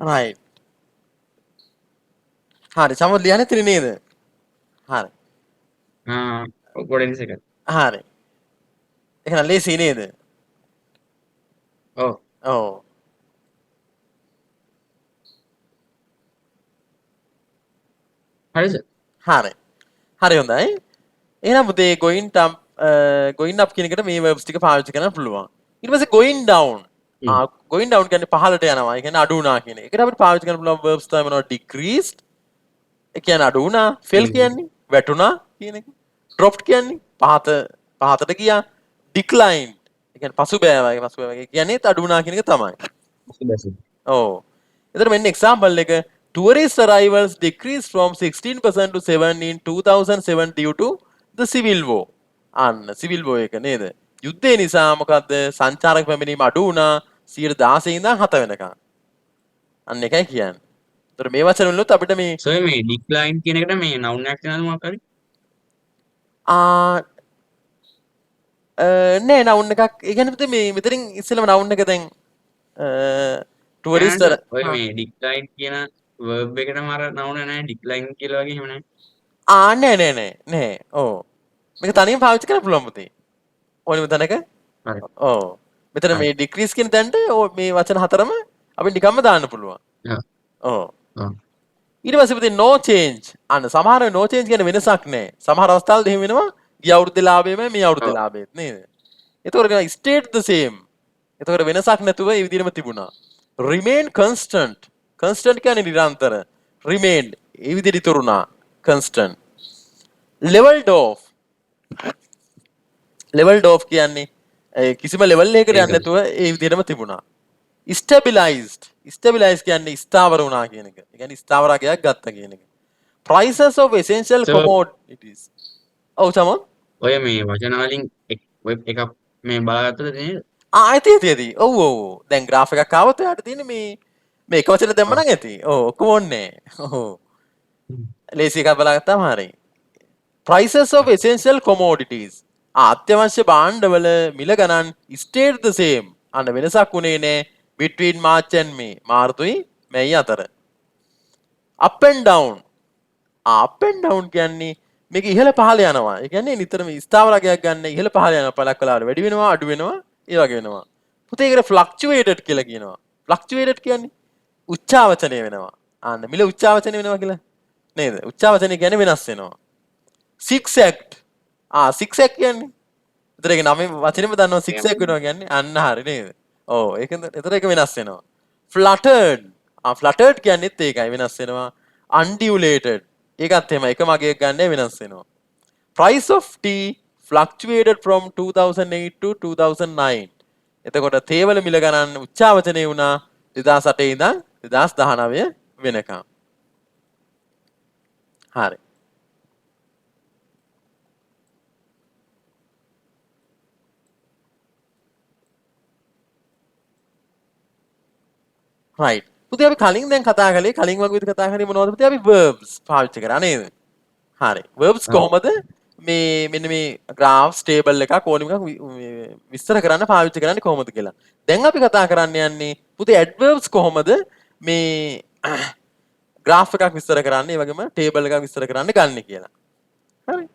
right. හරි සමත් ලියන්න ඉතින් නේද? හරි. ගොඩෙන් සෙකන්ඩ්. හරි. එහෙනම් ලේසි නේද? ඔව්. ඔව්. හරිද? හරි. හරි හොඳයි. එහෙනම් පුතේ going up කියන එකට මේ verbs ටික පාවිච්චි කරන්න පුළුවන්. ඊට පස්සේ going down. going down කියන්නේ පහළට යනවා. ඒ කියන්නේ අඩු වුණා කියන එක. ඒකට අපිට පාවිච්චි කරන්න පුළුවන් verbs තමයි මොනවද? decreased. ඒ කියන්නේ අඩු වුණා. fell කියන්නේ වැටුණා කියන එක. dropped කියන්නේ පහතට ගියා. declined. ඒ කියන්නේ පසුබෑවගේ කියන්නේ අඩු වුණා කියන එක තමයි. ඔව්. එතකොට මෙන්න example එක tourist arrivals decreased from 16% to 7 in 2007 due to the civil war. අන්න civil war එක නේද? යුද්ධය නිසා මොකද්ද සංචාරක පැමිණීම අඩු වුණා 16 ඉඳන් 7 වෙනකන්. අන්න එකයි කියන්නේ. එතකොට මේ වචන වලුත් අපිට මේ සර් මේ ඩික්ලයින් කියන එකට මේ noun එකක් තියෙනවද මොකක් හරි? ආ නෑ noun එකක් ඒ කියන්නේ පුතේ මේ මෙතනින් ඉස්සෙල්ලම noun එක දැන් tourist ඔය මේ ඩික්ලයින් කියන verb එකටම අර noun එක නැහැ ඩික්ලයින් කියලා වගේ එහෙම නැහැ. නෑ ඕ මේක තනියම පාවිච්චි කරන්න පුළුවන් පුතේ ඕනෙම තැනක හරි. ඕ මෙතන මේ ඩික්‍රීස් කියන තැනට මේ වචන හතරම අපිට නිකම්ම දාන්න පුළුවන් ඔව්. ඕ ඔව්. ඊට පස්සේ පුතේ no change අන්න සමහර no change කියන වෙනසක් නෑ සමහර අවස්ථාවලදී එහෙම වෙනවා ගිය අවුරුද්දේ ලාභෙම මේ අවුරුද්දේ ලාභෙත් නේද එතකොට කියන stayed the same එතකොට වෙනසක් නැතුව ඒ විදිහටම තිබුණා remain constant කියන්නේ නිරන්තර remain ඒ විදිහට ඉතුරුනා constant leveled off කියන්නේ කිසිම level එකකට යන්නේ නැතුව ඒ විදිහටම තිබුණා stabilized කියන්නේ ස්ථාවර වුණා කියන එක. ඒ කියන්නේ ස්ථාවරකයක් ගත්තා කියන එක. prices of essential commodities. ඔව් සමන්. ඔය මේ වචන වලින් වෙබ් එකක් මේ බලාගත්තද නේද? ඇති. ඔව්. දැන් graph එකක් ආවොත් එයාට තියෙන්නේ මේ එක වචන දැම්ම නම් ඇති. ඔව් ඔක්කොම ඕනේ. ඔව්. ලේසි එකක් බලාගත්තාම හරියි. prices of essential commodities. අත්‍යවශ්‍ය භාණ්ඩවල මිල ගණන් stayed the same. අන්න වෙනසක් වුණේ නෑ between March and May. මාර්තුයි මැයි අතර. up and down. up and down කියන්නේ මේක ඉහළ පහළ යනවා. ඒ කියන්නේ නිතරම ස්ථාවරකයක් ගන්න ඉහළ පහළ යනවා. පළක් වෙලාවට වැඩි වෙනවා, අඩු වෙනවා, ඒ වගේ වෙනවා. පුතේ ඒකට fluctuated කියලා කියනවා. fluctuated කියන්නේ උච්චාවචනය වෙනවා. අන්න මිල උච්චාවචනය වෙනවා කියලා නේද? උච්චාවචනය කියන්නේ වෙනස් වෙනවා. six act six act කියන්නේ එතන ඒක නම වචනේම දන්නවා six act වෙනවා කියන්නේ අන්න හරි නේද? ඔව් ඒකෙන්ද එතන ඒක වෙනස් වෙනවා. fluttered කියන්නේත් ඒකයි වෙනස් වෙනවා. undulated ඒකත් එහෙම එක මගයක් ගන්න වෙනස් වෙනවා. price of tea fluctuated from 2008 to 2009. එතකොට තේ වල මිල ගණන් උච්චාවචනය වුණා 2008 ඉඳන් 2019 වෙනකම්. හරි. right පුතේ අපි කලින් දැන් කතා කළේ කලින් වගේ විදිහට කතා කරේ මොනවද පුතේ අපි verbs පාවිච්චි කරා නේද හරි verbs කොහොමද මේ මෙන්න මේ graphs table එකක් ඕනෙම එකක් විස්තර කරන්න පාවිච්චි කරන්නේ කොහොමද කියලා දැන් අපි කතා කරන්න යන්නේ පුතේ adverbs කොහොමද මේ graph එකක් විස්තර කරන්නේ ඒ වගේම table එකක් විස්තර කරන්න ගන්න කියලා හරි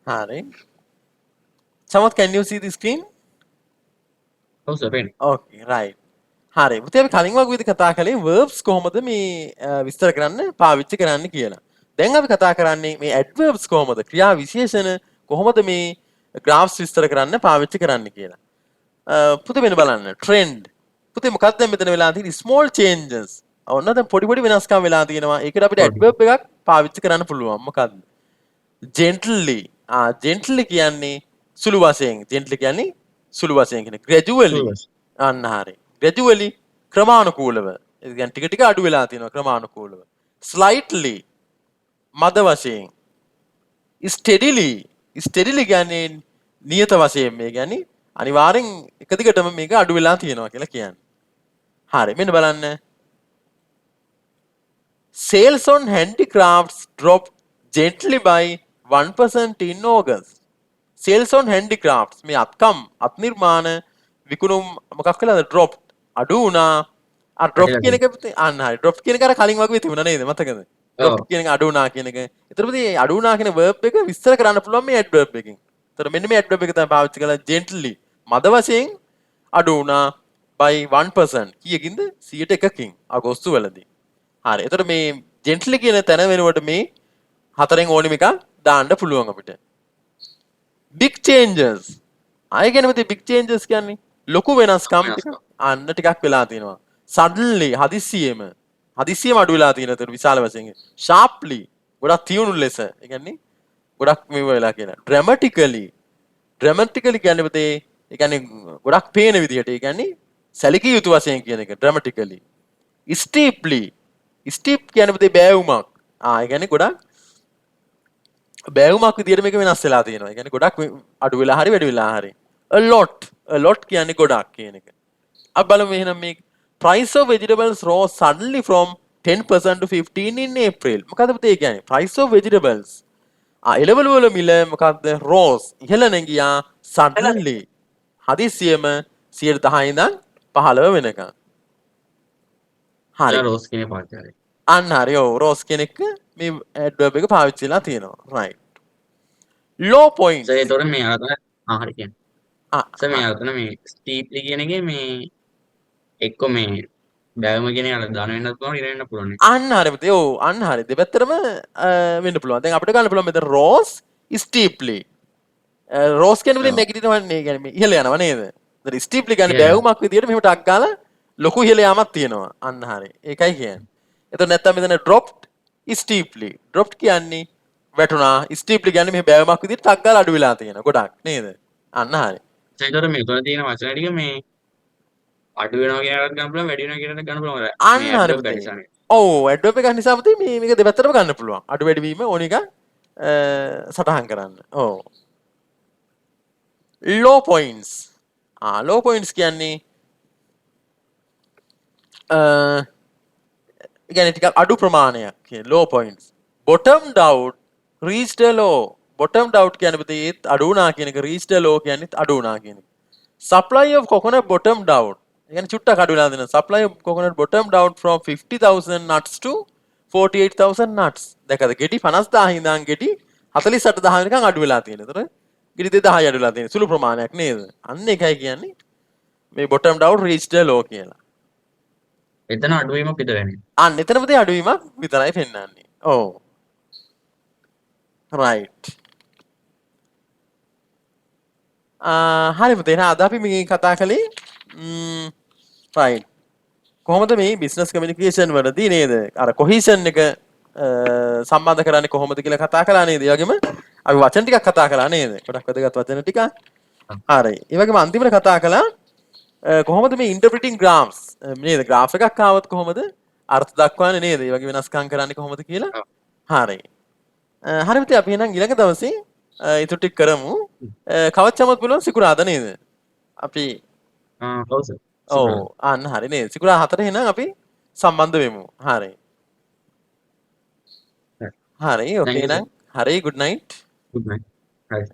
හරි. Samat, can you see the screen? ඔව් සර් පේනවා. Okay, right. හරි. පුතේ අපි කලින් වගේ විදිහට කතා කළේ verbs කොහොමද මේ විස්තර කරන්න පාවිච්චි කරන්න කියලා. දැන් අපි කතා කරන්නේ මේ adverbs කොහොමද ක්‍රියා විශේෂණ කොහොමද මේ graphs විස්තර කරන්න පාවිච්චි කරන්න කියලා. පුතේ මෙන්න බලන්න trend. පුතේ මොකක්ද දැන් මෙතන වෙලා තියෙන්නේ small changes. ඔන්න දැන් පොඩි පොඩි වෙනස්කම් වෙලා තියෙනවා. ඒකට අපිට adverb එකක් පාවිච්චි කරන්න පුළුවන්. මොකක්ද? Gently. Gently කියන්නේ සුළු වශයෙන්. Gently කියන්නේ සුළු වශයෙන් කියන්නේ gradually. අන්න හරි. gradually ක්‍රමානුකූලව. ඒ කියන්නේ ටික ටික අඩු වෙලා තියෙනවා ක්‍රමානුකූලව. slightly මද වශයෙන්. steadily steadily කියන්නේ නියත වශයෙන් මේ කියන්නේ අනිවාර්යෙන් එක දිගටම මේක අඩු වෙලා තියෙනවා කියලා කියන්නේ. හරි මෙන්න බලන්න. Sales on handicrafts dropped gently by 1% in August. Sales on handicrafts මේ අත්කම් අත්නිර්මාණ විකුණුම් මොකක් කළාද dropped අඩු වුණා. drop කියන එක අන්න හරි drop කියන එක අර කලින් වගේ තිබුණා නේද මතකද? drop කියන එක අඩු වුණා කියන එක. ඒතරපදී අඩු වුණා කියන verb එක විස්තර කරන්න පුළුවන් මේ adverb එකකින්. ඒතර මෙන්න මේ adverb එක තමයි පාවිච්චි කළා gently මද වශයෙන් අඩු වුණා by 1%. කීයකින්ද? 100%කින් අගෝස්තු වලදී. හරි. එතකොට මේ gently කියන තැන වෙනුවට මේ හතරෙන් ඕනෙම එකක් දාන්න පුළුවන් අපිට. big changes. ආයෙ කියන්නේ big changes කියන්නේ ලොකු වෙනස්කම් ටික අන්න ටිකක් වෙලා තියෙනවා. suddenly හදිස්සියෙම අඩු වෙලා තියෙන තර විශාල වශයෙන්. sharply ගොඩක් තියුණු ලෙස. ඒ කියන්නේ ගොඩක් මේව වෙලා කියලා. dramatically කියන්නේ පුතේ ඒ කියන්නේ ගොඩක් පේන විදිහට. ඒ කියන්නේ සැලකිය යුතු වශයෙන් කියන එක dramatically. steeply ස්ටිප් කියන්නේ පුතේ බෑවුමක්. ඒ කියන්නේ ගොඩක් බෑවුමක් විදියට මේක වෙනස් වෙලා තියෙනවා. ඒ කියන්නේ ගොඩක් අඩු වෙලා හරි වැඩි වෙලා හරි. a lot කියන්නේ ගොඩක් කියන එක. අපි බලමු එහෙනම් මේ price of vegetables rose suddenly from 10% to 15 in April. මොකද පුතේ ඒ කියන්නේ price of vegetables. එළවලු වල මිල මොකද්ද? rose ඉහළ නැගියා suddenly. හදිසියෙම 10% ඉඳන් 15 වෙනකම්. හරි. රෝස් කියන පාවිච්චි කරේ. අන්න හරි. ඔව් රෝස් කෙනෙක් මේ ඇඩ්වර්බ් එක පාවිච්චි කරලා තියෙනවා. right. low point. සර් ඒතකොට මේ අතන හරි කියන්නේ. සර් මේ අතන මේ ස්ටීප්ලි කියන එකේ මේ එක්ක මේ බෑවුම කියන එක දාන වෙන්නත් පුළුවන් ඉර වෙන්න පුළුවන්. අන්න හරි පුතේ. ඔව් අන්න හරි. දෙපැත්තටම වෙන්න පුළුවන්. දැන් අපිට ගන්න පුළුවන් මෙතන rose steeply. rose කියන්නේ පුතේ නෙගටිව් වන්නේ කියන්නේ මේ ඉහළ යනවා නේද? ඒතර steeply කියන්නේ බෑවුමක් විදියට මෙහෙම ටක් ගාලා ලොකු ඉහළ යාමක් තියෙනවා. අන්න හරි. ඒකයි කියන්නේ. එතකොට නැත්තම් මෙතන dropped steeply. dropped කියන්නේ වැටුණා. steeply කියන්නේ මෙහෙ බෑවුමක් විදියට ටක් ගාලා අඩු වෙලා තියෙනවා. ගොඩක් නේද? අන්න හරි. ඒතකොට මේ උතන තියෙන වචන ටික මේ අඩු වෙනවා කියන එකත් ගන්න පුළුවන් වැඩි වෙනවා කියන එකත් ගන්න පුළුවන්. අන්න හරි පුතේ. ඔව් ඇඩ්වර්බ් එක නිසා පුතේ මේක දෙපැත්තටම ගන්න පුළුවන්. අඩු වැඩි වීම ඕන එක සටහන් කරන්න. ඔව්. low points. low points කියන්නේ කියන්නේ ටිකක් අඩු ප්‍රමාණයක් කියන්නේ low points. bottomed out reached a low. bottomed out කියන්නේ පුතේ ඒත් අඩු වුණා කියන එක reached a low කියන්නේ අඩු වුණා කියන එක. supply of coconut bottomed out. ඒ කියන්නේ චුට්ටක් අඩු වෙලා දෙනවා. supply of coconut bottomed out from 50,000 nuts to 48,000 nuts. දැකද ගෙඩි 50,000 ඉඳන් ගෙඩි 48,000 වෙනකන් අඩු වෙලා තියෙනවා. ඒතර ගෙඩි 2,000 අඩු වෙලා තියෙන සුළු ප්‍රමාණයක් නේද? අන්න ඒකයි කියන්නේ මේ bottomed out reached a low කියලා. එතන අඩුවීමක් විතර වෙන්නේ. අන්න එතන පුතේ අඩුවීමක් විතරයි පෙන්වන්නේ. ඔව්. right. හරි පුතේ එහෙනම් අද අපි මේ කතා කළේ right. කොහොමද මේ business communication වලදී නේද? අර cohesion එක සම්බන්ධ කරන්නේ කොහොමද කියලා කතා කළා නේද? ඒ වගේම අපි වචන ටිකක් කතා කළා නේද? ගොඩක් වැදගත් වචන ටිකක්. හරි. ඒ වගේම අන්තිමට කතා කළා කොහොමද මේ interpreting graphs නේද? graph එකක් ආවොත් කොහොමද අර්ථ දක්වන්නේ නේද? ඒ වගේ වෙනස්කම් කරන්නේ කොහොමද කියලා. හරි. හරි පුතේ අපි එහෙනම් ඊළඟ දවසේ ඊටු ටික කරමු. කවච්චමත් පුළුවන් සිකුරාද නේද? අපි ඔව් සර්. ඔව් අන්න හරි නේද? සිකුරා 4 එහෙනම් අපි සම්බන්ධ වෙමු. හරි. හරි. ඔකේ එහෙනම් හරි good night. good night. හරි.